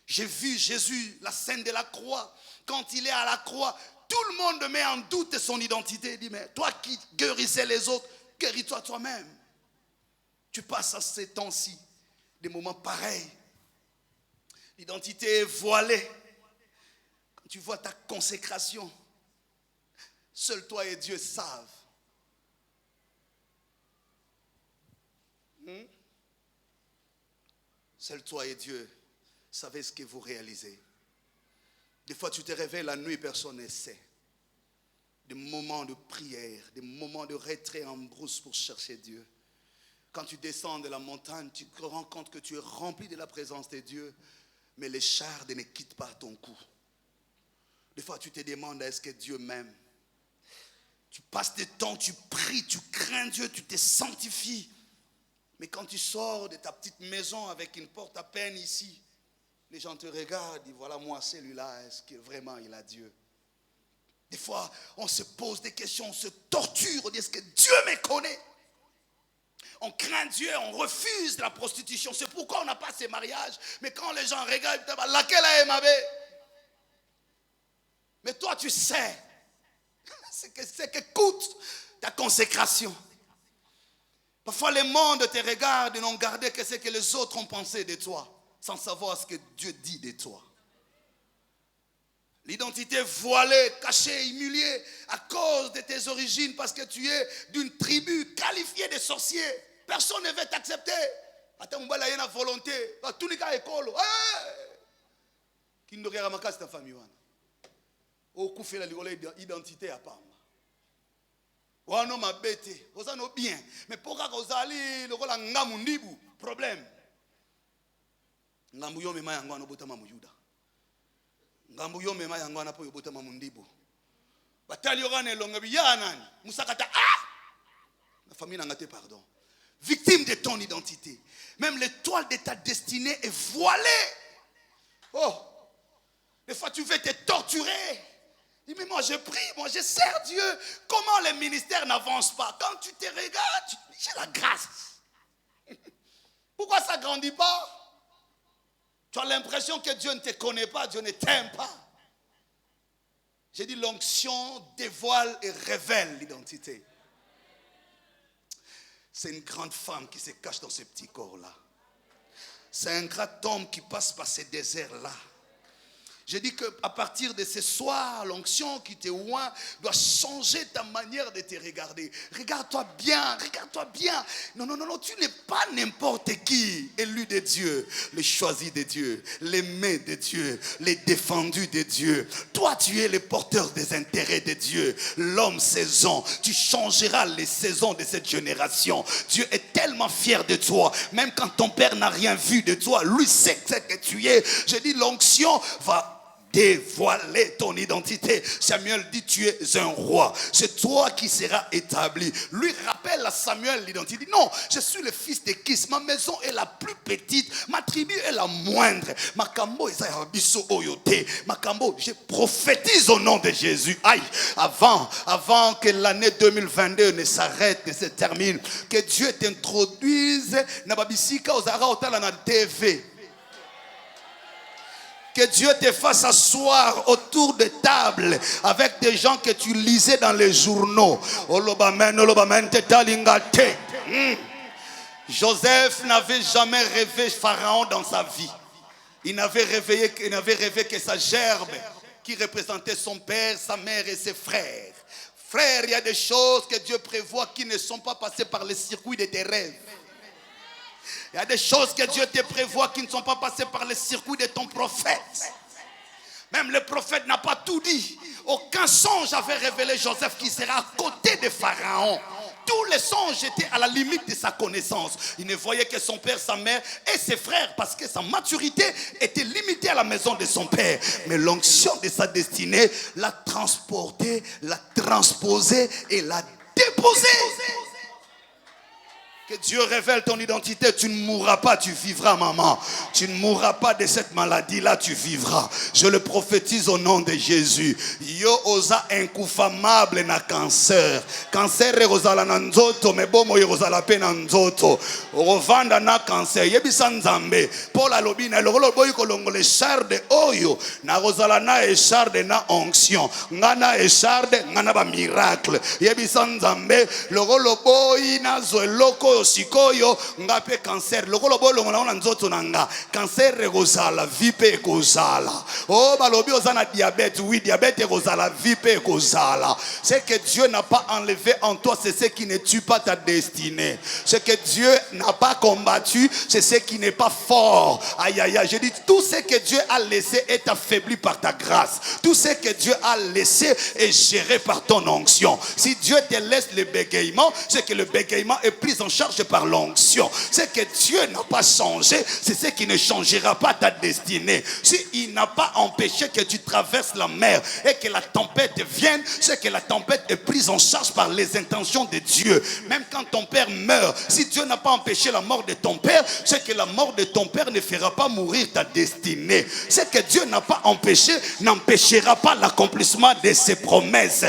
J'ai vu Jésus, la scène de la croix. Quand il est à la croix, tout le monde met en doute son identité. Il dit, mais toi qui guérissais les autres, guéris-toi toi-même. Tu passes à ces temps-ci des moments pareils. L'identité est voilée. Quand tu vois ta consécration, seul toi et Dieu savent. Seul toi et Dieu savez ce que vous réalisez. Des fois tu te réveilles la nuit, personne ne sait. Des moments de prière, des moments de retrait en brousse pour chercher Dieu. Quand tu descends de la montagne, tu te rends compte que tu es rempli de la présence de Dieu, mais les chardes ne quittent pas ton cou. Des fois tu te demandes, est-ce que Dieu m'aime? Tu passes du temps, tu pries, tu crains Dieu, tu te sanctifies. Mais quand tu sors de ta petite maison avec une porte à peine ici, les gens te regardent, disent, voilà moi celui-là, est-ce que vraiment il a Dieu? Des fois, on se pose des questions, on se torture, on dit, est-ce que Dieu me connaît? On craint Dieu, on refuse la prostitution. C'est pourquoi on n'a pas ces mariages. Mais quand les gens regardent, ils disent, laquelle a aimé? Mais toi, tu sais, c'est que coûte ta consécration. Parfois, le monde te regarde et n'ont gardé que ce que les autres ont pensé de toi, sans savoir ce que Dieu dit de toi. L'identité voilée, cachée, humiliée à cause de tes origines, parce que tu es d'une tribu qualifiée de sorciers. Personne ne veut t'accepter. Attends, on va y avoir volonté. Tout n'est qu'à école. Qui ne regarde pas ta famille. Au coup fait la identité à part. Wano mabete, ozano bien. Mais pourquoi ozali lokola ngamu ndibu problème. Ngambu yo mema yango ano botama muyuda. Ngambu yo mema yango ana po yo botama mundibu. Batali yorane longa biya nani? Musakata la famille n'a pas pardon. Victime de ton identité. Même l'étoile de ta destinée est voilée. Oh, des fois tu veux te torturer. Dis, mais moi je prie, moi je sers Dieu. Comment les ministères n'avancent pas? Quand tu te regardes, tu dis, j'ai la grâce. Pourquoi ça ne grandit pas? Tu as l'impression que Dieu ne te connaît pas, Dieu ne t'aime pas. J'ai dit l'onction dévoile et révèle l'identité. C'est une grande femme qui se cache dans ce petit corps-là. C'est un grand homme qui passe par ces déserts-là. J'ai dit qu'à partir de ce soir, l'onction qui te oint doit changer ta manière de te regarder. Regarde-toi bien, regarde-toi bien. Non, non, non, non, tu n'es pas n'importe qui, élu de Dieu, le choisi de Dieu, l'aimé de Dieu, le défendu de Dieu. Toi, tu es le porteur des intérêts de Dieu, l'homme saison. Tu changeras les saisons de cette génération. Dieu est tellement fier de toi, même quand ton père n'a rien vu de toi, lui sait ce que tu es. Je dis, l'onction va dévoiler ton identité. Samuel dit, tu es un roi. C'est toi qui seras établi. Lui rappelle à Samuel l'identité. Il dit, non, je suis le fils de Kis. Ma maison est la plus petite. Ma tribu est la moindre. Makambo, je prophétise au nom de Jésus. Aïe, avant que l'année 2022 ne s'arrête, ne se termine, que Dieu t'introduise Nababisika Ozara Otala na TV. Que Dieu te fasse asseoir autour de tables avec des gens que tu lisais dans les journaux. Joseph n'avait jamais rêvé Pharaon dans sa vie. Il n'avait rêvé que sa gerbe qui représentait son père, sa mère et ses frères. Frères, il y a des choses que Dieu prévoit qui ne sont pas passées par les circuits de tes rêves. Il y a des choses que Dieu te prévoit qui ne sont pas passées par les circuits de ton prophète. Même le prophète n'a pas tout dit. Aucun songe avait révélé Joseph qui sera à côté de Pharaon. Tous les songes étaient à la limite de sa connaissance. Il ne voyait que son père, sa mère et ses frères parce que sa maturité était limitée à la maison de son père. Mais l'onction de sa destinée l'a transporté, l'a transposé et l'a déposé. Que Dieu révèle ton identité. Tu ne mourras pas, tu vivras, maman. Tu ne mourras pas de cette maladie-là, tu vivras. Je le prophétise au nom de Jésus. Yo osa incoufamable na cancer. Cancer rozala na nzoto, mebomo rozala pe na nzoto. Rovanda na cancer. Yebisa nzambe. Paul alobi na lokolo boyi kolongo le charde oyo. Na rozala na echarde na onction. Ngana echarde ngana ba miracle. Yebisa nzambe lokolo boyi na zoeloko sikoyo ngape cancer lokolo bolongo na nzoto nanga cancer regozala vipe kozala oh balobi ozana diabète oui diabète regozala vipe kozala. Ce que Dieu n'a pas enlevé en toi, c'est ce qui ne tue pas ta destinée. Ce que Dieu n'a pas combattu, c'est ce qui n'est pas fort. Aïe aïe aïe, je dis tout ce que Dieu a laissé est affaibli par ta grâce. Tout ce que Dieu a laissé est géré par ton onction. Si Dieu te laisse le bégaiement, c'est que le bégaiement est pris en charge par l'onction. Ce que Dieu n'a pas changé, c'est ce qui ne changera pas ta destinée. S'il n'a pas empêché que tu traverses la mer et que la tempête vienne, c'est que la tempête est prise en charge par les intentions de Dieu. Même quand ton père meurt, si Dieu n'a pas empêché la mort de ton père, c'est que la mort de ton père ne fera pas mourir ta destinée. Ce que Dieu n'a pas empêché n'empêchera pas l'accomplissement de ses promesses.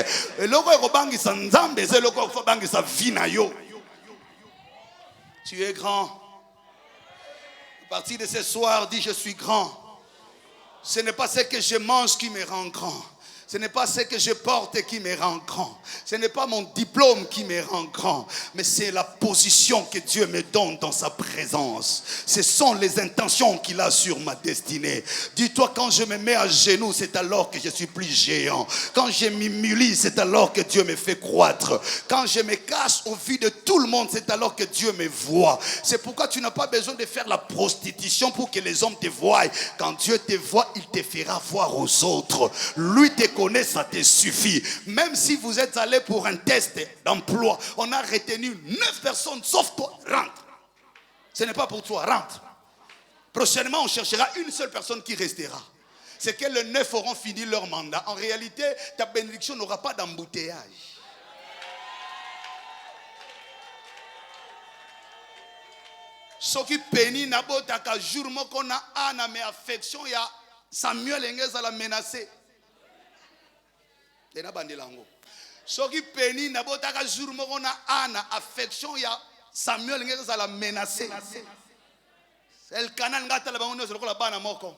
Tu es grand. À partir de ce soir, dis je suis grand. Ce n'est pas ce que je mange qui me rend grand. Ce n'est pas ce que je porte qui me rend grand. Ce n'est pas mon diplôme qui me rend grand. Mais c'est la position que Dieu me donne dans sa présence. Ce sont les intentions qu'il a sur ma destinée. Dis-toi, quand je me mets à genoux, c'est alors que je suis plus géant. Quand je m'humilie, c'est alors que Dieu me fait croître. Quand je me cache au vu de tout le monde, c'est alors que Dieu me voit. C'est pourquoi tu n'as pas besoin de faire la prostitution pour que les hommes te voient. Quand Dieu te voit, il te fera voir aux autres. Lui te connais, ça te suffit. Même si vous êtes allé pour un test d'emploi, on a retenu 9 personnes, sauf toi, rentre. Ce n'est pas pour toi, rentre. Prochainement, on cherchera une seule personne qui restera. C'est que les 9 auront fini leur mandat. En réalité, ta bénédiction n'aura pas d'embouteillage. Ce qui pénit n'abotaka jour moko na ana mais affection ya Samuel engeza la menacé. Tena bandelango. Ce qui pénit n'abotaka jour moko na ana affection ya Samuel engeza la menacé. C'est le canal ngata la bango sur la bana moko.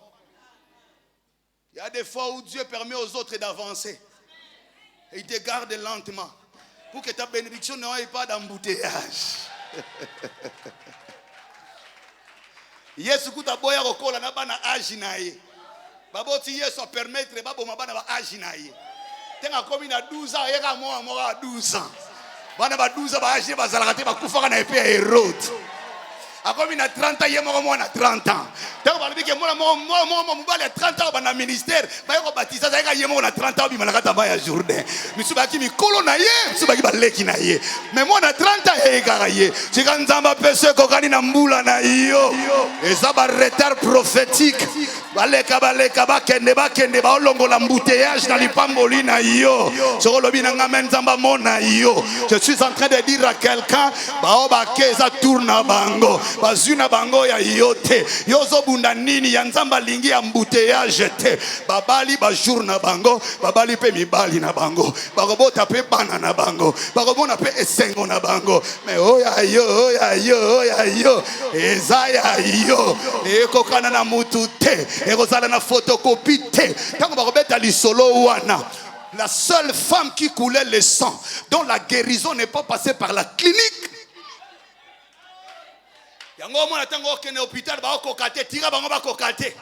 Il y a des fois où Dieu permet aux autres d'avancer. Et il te garde lentement pour que ta bénédiction n'ait pas d'embouteillage. Yesu kuta boya kokola na bana agi na ye. Baboti Yesu permettre babo mabana ba agi na ye. Tenga komi na 12 ans yeka moa 12 ans. Bana ba 12 ans ba agi ba zalaka te ba kufaka na epé Hérode. Akomi na 30 ans yemo mo na 30 ans. Tenga ba bike mo mobali 30 ans ba na ministère ba yeko baptiser yeka yemo na 30 ans bi malaka tamba ya Jourdain. Misubaki mikolo na ye, misubaki ba leki na ye. Mais moi na 30 ans yeka ye. Sika nzamba pese kokani na mbula na yo. Eza ba retard prophétique. Baleka bakende ba olongola mbouteillage na lipamboli na yo. Soko lobi na ngame nzamba mona yo. Je suis en train de dire à quelqu'un ba keza tourna bango. Bazuna bango ya yote. Yozo bunda nini ya nzamba lingi ya mbouteillage te. Babali ba jour na bango, babali pe mibali na bango. Bakobota pe bana na bango. Bakobona pe esengo na bango. Mais oya yo. Ezaya yo. Eko kana na mutu te. Ekozala na photocopie te. Tango bakobeta lisolo wana. La seule femme qui coulait le sang, dont la guérison n'est pas passée par la clinique. Yango mona tango okene hôpital ba kokate tira bango ba kokate.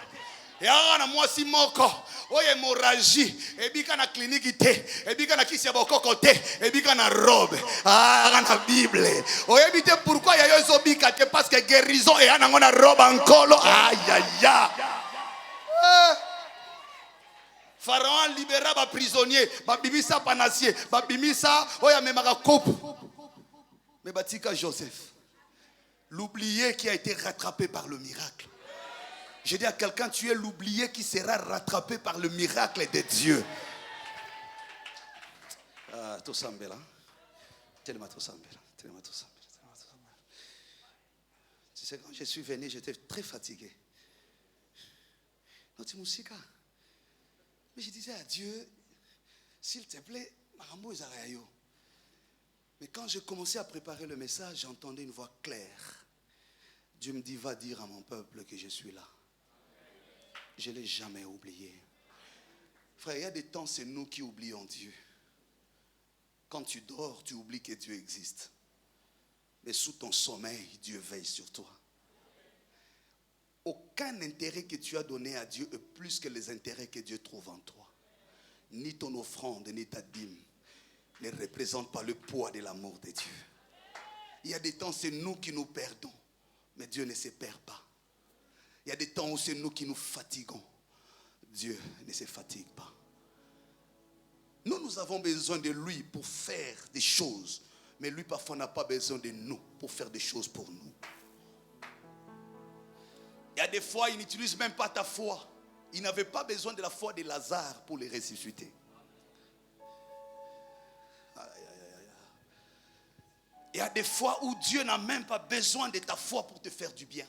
Ya na mwasi moko oye hémorragie ebika na clinique te ebika na kisi ya bokoko te ebika na robe na Bible oye bité pourquoi ya yo zobika te parce que guérison et ana ngona robe ankolo aïe. Pharaon libéra ba prisonnier ba bimisa panacier ba bimisa oya memaka coupe mais batika Joseph l'oublié qui a été rattrapé par le miracle. Je dis à quelqu'un, tu es l'oublié qui sera rattrapé par le miracle de Dieu. Tu sais, quand je suis venu, j'étais très fatigué. Mais je disais à Dieu, s'il te plaît, mais quand j'ai commencé à préparer le message, j'entendais une voix claire. Dieu me dit, va dire à mon peuple que je suis là. Je ne l'ai jamais oublié. Frère, il y a des temps, c'est nous qui oublions Dieu. Quand tu dors, tu oublies que Dieu existe. Mais sous ton sommeil, Dieu veille sur toi. Aucun intérêt que tu as donné à Dieu est plus que les intérêts que Dieu trouve en toi. Ni ton offrande, ni ta dîme ne représentent pas le poids de l'amour de Dieu. Il y a des temps, c'est nous qui nous perdons. Mais Dieu ne se perd pas. Il y a des temps où c'est nous qui nous fatiguons. Dieu ne se fatigue pas. Nous avons besoin de lui pour faire des choses. Mais lui, parfois, n'a pas besoin de nous pour faire des choses pour nous. Il y a des fois, il n'utilise même pas ta foi. Il n'avait pas besoin de la foi de Lazare pour les ressusciter. Il y a des fois où Dieu n'a même pas besoin de ta foi pour te faire du bien.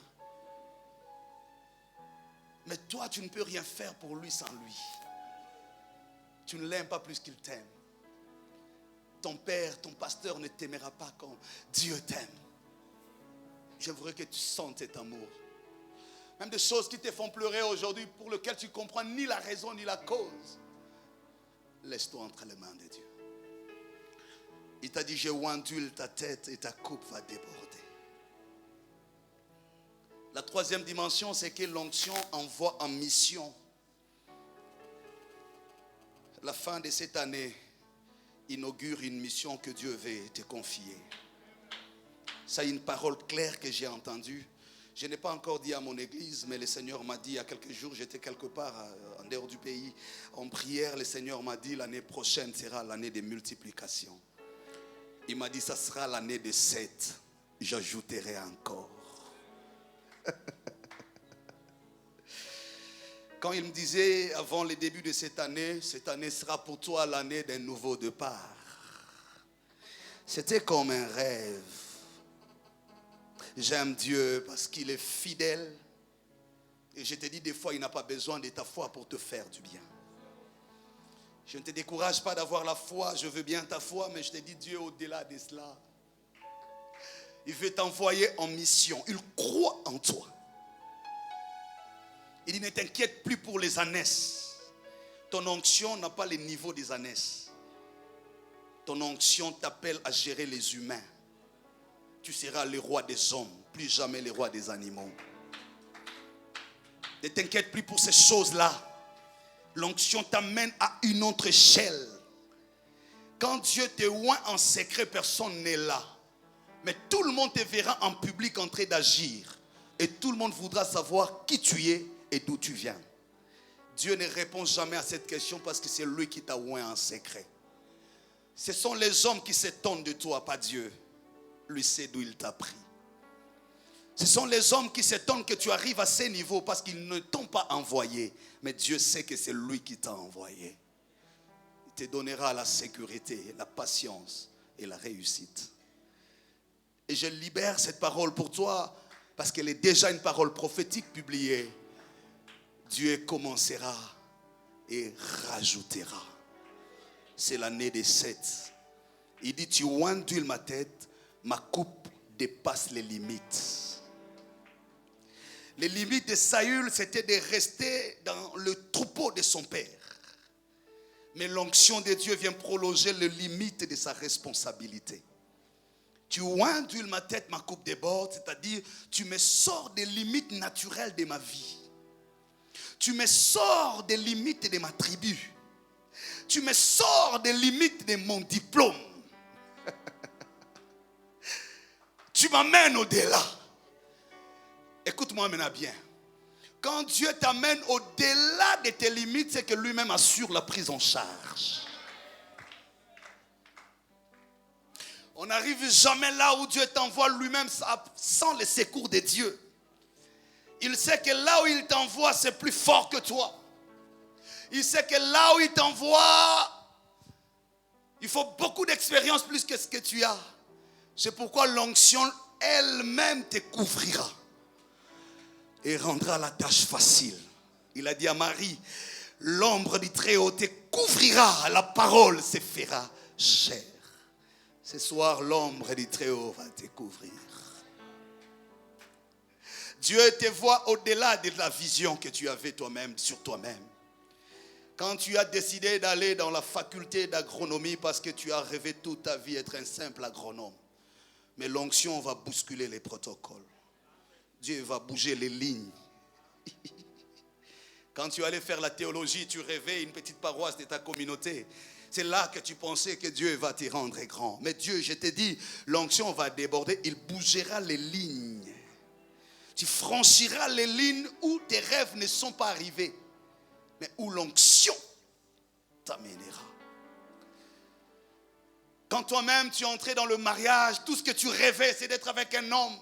Mais toi, tu ne peux rien faire pour lui sans lui. Tu ne l'aimes pas plus qu'il t'aime. Ton père, ton pasteur ne t'aimera pas comme Dieu t'aime. J'aimerais que tu sentes cet amour. Même des choses qui te font pleurer aujourd'hui, pour lesquelles tu ne comprends ni la raison ni la cause. Laisse-toi entre les mains de Dieu. Il t'a dit, je ondule ta tête et ta coupe va déborder. La troisième dimension, c'est que l'onction envoie en mission. La fin de cette année inaugure une mission que Dieu veut te confier. C'est une parole claire que j'ai entendue. Je n'ai pas encore dit à mon église, mais le Seigneur m'a dit il y a quelques jours, j'étais quelque part en dehors du pays, en prière, le Seigneur m'a dit l'année prochaine sera l'année de multiplication. Il m'a dit ça sera l'année de 7, j'ajouterai encore. Quand il me disait avant le début de cette année sera pour toi l'année d'un nouveau départ. C'était comme un rêve. J'aime Dieu parce qu'il est fidèle. Et je te dis des fois, il n'a pas besoin de ta foi pour te faire du bien. Je ne te décourage pas d'avoir la foi, je veux bien ta foi, mais je te dis Dieu au-delà de cela. Il veut t'envoyer en mission. Il croit en toi. Il dit ne t'inquiète plus pour les ânesses. Ton onction n'a pas le niveau des ânesses. Ton onction t'appelle à gérer les humains. Tu seras le roi des hommes, plus jamais le roi des animaux. Ne t'inquiète plus pour ces choses-là. L'onction t'amène à une autre échelle. Quand Dieu te oint en secret, personne n'est là. Mais tout le monde te verra en public en train d'agir. Et tout le monde voudra savoir qui tu es et d'où tu viens. Dieu ne répond jamais à cette question parce que c'est lui qui t'a oint en secret. Ce sont les hommes qui s'étonnent de toi, pas Dieu. Lui sait d'où il t'a pris. Ce sont les hommes qui s'étonnent que tu arrives à ces niveaux parce qu'ils ne t'ont pas envoyé. Mais Dieu sait que c'est lui qui t'a envoyé. Il te donnera la sécurité, la patience et la réussite. Et je libère cette parole pour toi parce qu'elle est déjà une parole prophétique publiée. Dieu commencera et rajoutera. C'est l'année des 7. Il dit, tu oins d'huile ma tête, ma coupe dépasse les limites. Les limites de Saül, c'était de rester dans le troupeau de son père. Mais l'onction de Dieu vient prolonger les limites de sa responsabilité. Tu oins d'huile ma tête, ma coupe déborde, c'est-à-dire tu me sors des limites naturelles de ma vie. Tu me sors des limites de ma tribu. Tu me sors des limites de mon diplôme. Tu m'amènes au-delà. Écoute-moi maintenant bien. Quand Dieu t'amène au-delà de tes limites, c'est que lui-même assure la prise en charge. On n'arrive jamais là où Dieu t'envoie lui-même sans le secours de Dieu. Il sait que là où il t'envoie, c'est plus fort que toi. Il sait que là où il t'envoie, il faut beaucoup d'expérience plus que ce que tu as. C'est pourquoi l'onction elle-même te couvrira et rendra la tâche facile. Il a dit à Marie, l'ombre du Très-Haut te couvrira, la parole se fera chair. Ce soir, l'ombre du Très-Haut va te couvrir. Dieu te voit au-delà de la vision que tu avais toi-même sur toi-même. Quand tu as décidé d'aller dans la faculté d'agronomie parce que tu as rêvé toute ta vie être un simple agronome. Mais l'onction va bousculer les protocoles. Dieu va bouger les lignes. Quand tu allais faire la théologie, tu rêvais une petite paroisse de ta communauté. C'est là que tu pensais que Dieu va te rendre grand. Mais Dieu, je t'ai dit, l'onction va déborder. Il bougera les lignes. Tu franchiras les lignes où tes rêves ne sont pas arrivés. Mais où l'onction t'amènera. Quand toi-même tu es entré dans le mariage, tout ce que tu rêvais, c'est d'être avec un homme,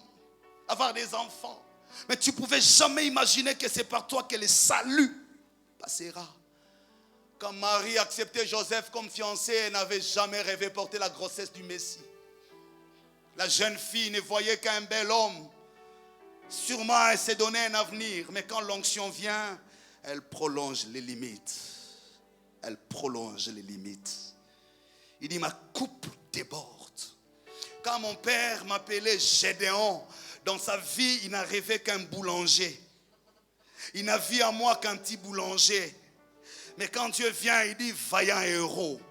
avoir des enfants. Mais tu ne pouvais jamais imaginer que c'est par toi que le salut passera. Quand Marie acceptait Joseph comme fiancé, elle n'avait jamais rêvé porter la grossesse du Messie. La jeune fille ne voyait qu'un bel homme. Sûrement, elle s'est donné un avenir. Mais quand l'onction vient, elle prolonge les limites. Elle prolonge les limites. Il dit, ma coupe déborde. Quand mon père m'appelait Gédéon, dans sa vie, il n'a rêvé qu'un boulanger. Il n'a vu à moi qu'un petit boulanger. Mais quand Dieu vient, il dit, vaillant héros.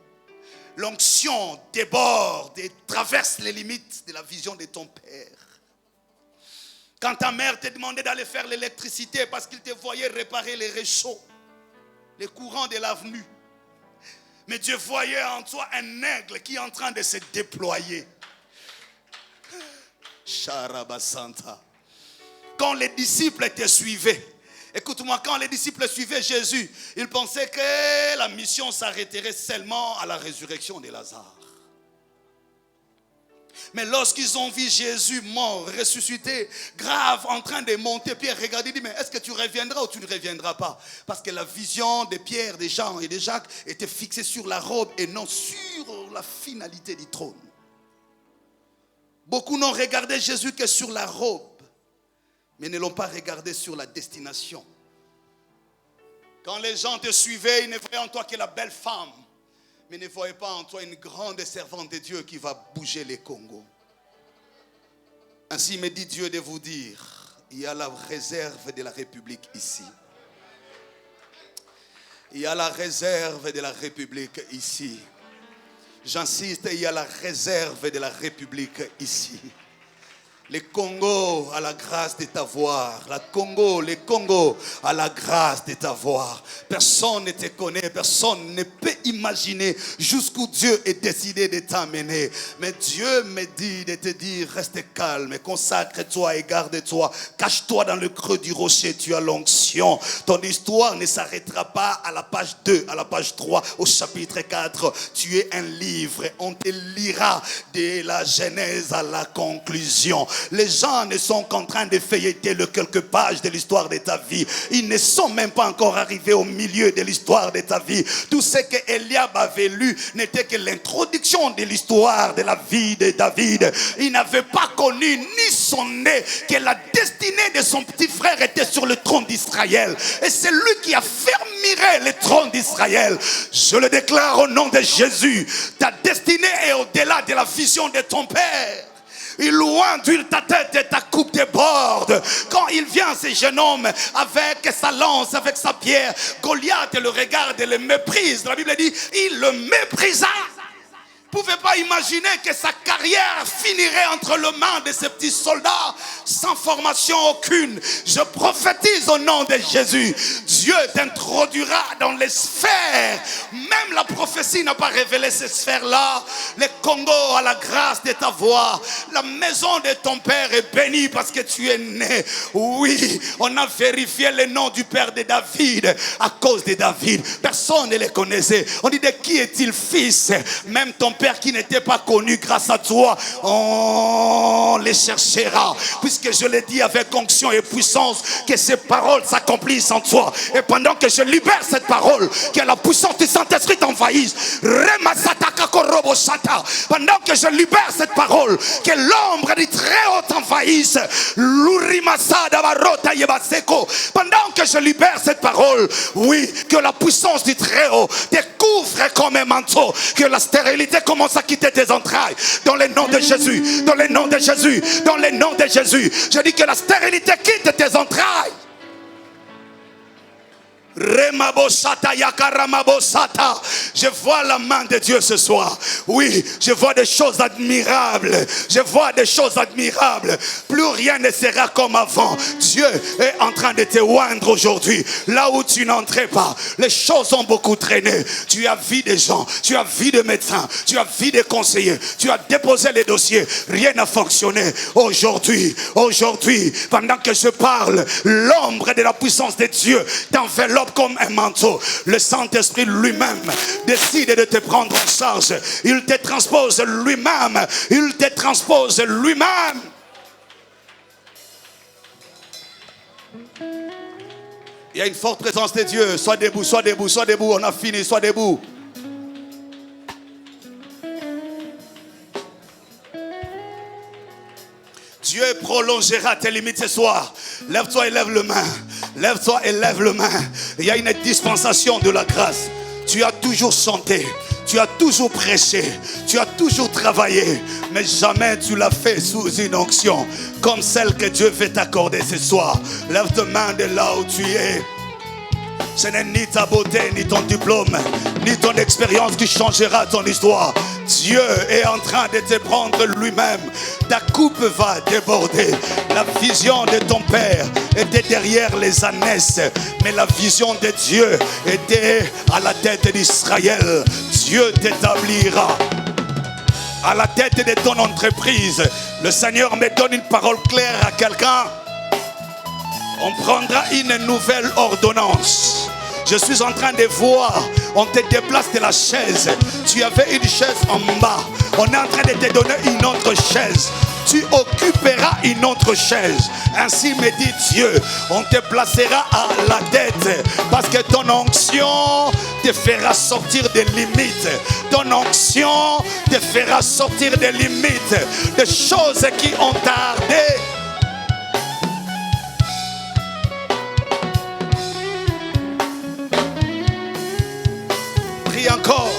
L'onction déborde et traverse les limites de la vision de ton père. Quand ta mère te demandait d'aller faire l'électricité parce qu'il te voyait réparer les réchauds, les courants de l'avenue. Mais Dieu voyait en toi un aigle qui est en train de se déployer. Charabasanta. quand les disciples te suivaient, écoute-moi, quand les disciples suivaient Jésus, ils pensaient que la mission s'arrêterait seulement à la résurrection de Lazare. Mais lorsqu'ils ont vu Jésus mort, ressuscité, grave, en train de monter, Pierre regardait et dit, mais est-ce que tu reviendras ou tu ne reviendras pas? Parce que la vision de Pierre, de Jean et de Jacques était fixée sur la robe et non sur la finalité du trône. Beaucoup n'ont regardé Jésus que sur la robe, mais ne l'ont pas regardé sur la destination. Quand les gens te suivaient, ils ne voyaient en toi que la belle femme, mais ne voyaient pas en toi une grande servante de Dieu qui va bouger les Congos. Ainsi me dit Dieu de vous dire, il y a la réserve de la République ici. Il y a la réserve de la République ici. J'insiste, il y a la réserve de la République ici. Les Congos à la grâce de t'avoir. Les Congos à la grâce de t'avoir. Personne ne te connaît, personne ne peut imaginer jusqu'où Dieu est décidé de t'amener. Mais Dieu me dit de te dire, reste calme, consacre-toi et garde-toi. Cache-toi dans le creux du rocher, tu as l'onction. Ton histoire ne s'arrêtera pas à la page 2, à la page 3, au chapitre 4. Tu es un livre, on te lira de la Genèse à la conclusion. Les gens ne sont qu'en train de feuilleter les quelques pages de l'histoire de ta vie. Ils ne sont même pas encore arrivés au milieu de l'histoire de ta vie. Tout ce que Eliab avait lu n'était que l'introduction de l'histoire de la vie de David. Il n'avait pas connu ni son nez que la destinée de son petit frère était sur le trône d'Israël. Et c'est lui qui a fermé le trône d'Israël. Je le déclare au nom de Jésus. Ta destinée est au-delà de la vision de ton père. Il loin d'huile ta tête et ta coupe déborde. Quand il vient, ce jeune homme, avec sa lance, avec sa pierre, Goliath le regarde et le méprise. La Bible dit, il le méprisa. Vous ne pouvez pas imaginer que sa carrière finirait entre les mains de ces petits soldats sans formation aucune. Je prophétise au nom de Jésus. Dieu t'introduira dans les sphères. Même la prophétie n'a pas révélé ces sphères-là. Les Congos à la grâce de ta voix. La maison de ton père est bénie parce que tu es né. Oui, on a vérifié le nom du père de David à cause de David. Personne ne les connaissait. On dit de qui est-il fils? Même ton père qui n'était pas connu grâce à toi, on les cherchera. Puisque je l'ai dit avec onction et puissance, que ces paroles s'accomplissent en toi. Et pendant que je libère cette parole, que la puissance du Saint-Esprit t'envahisse. Pendant que je libère cette parole, que l'ombre du Très-Haut t'envahisse. Pendant que je libère cette parole, oui, que la puissance du Très-Haut te couvre comme un manteau, que la stérilité commence à quitter tes entrailles. Dans le nom de Jésus, dans le nom de Jésus, dans le nom de Jésus. Je dis que la stérilité quitte tes entrailles. Je vois la main de Dieu ce soir. Oui, je vois des choses admirables. Je vois des choses admirables. Plus rien ne sera comme avant. Dieu est en train de te oindre aujourd'hui. Là où tu n'entrais pas, les choses ont beaucoup traîné. Tu as vu des gens, tu as vu des médecins, tu as vu des conseillers, tu as déposé les dossiers. Rien n'a fonctionné. Aujourd'hui, pendant que je parle, l'ombre de la puissance de Dieu t'enveloppe comme un manteau. Le Saint-Esprit lui-même décide de te prendre en charge. Il te transpose lui-même. Il te transpose lui-même. Il y a une forte présence de Dieu. Sois debout, sois debout, sois debout. On a fini, sois debout. Dieu prolongera tes limites ce soir. Lève-toi et lève le main. Lève-toi et lève le main. Il y a une dispensation de la grâce. Tu as toujours chanté. Tu as toujours prêché. Tu as toujours travaillé. Mais jamais tu l'as fait sous une onction comme celle que Dieu veut t'accorder ce soir. Lève ta main de là où tu es. Ce n'est ni ta beauté, ni ton diplôme, ni ton expérience qui changera ton histoire. Dieu est en train de te prendre lui-même. Ta coupe va déborder. La vision de ton père était derrière les ânesses, mais la vision de Dieu était à la tête d'Israël. Dieu t'établira à la tête de ton entreprise. Le Seigneur me donne une parole claire à quelqu'un. On prendra une nouvelle ordonnance. Je suis en train de voir, on te déplace de la chaise. Tu avais une chaise en bas. On est en train de te donner une autre chaise. Tu occuperas une autre chaise. Ainsi me dit Dieu, on te placera à la tête. Parce que ton onction te fera sortir des limites. Ton onction te fera sortir des limites. Des choses qui ont tardé. Prie encore.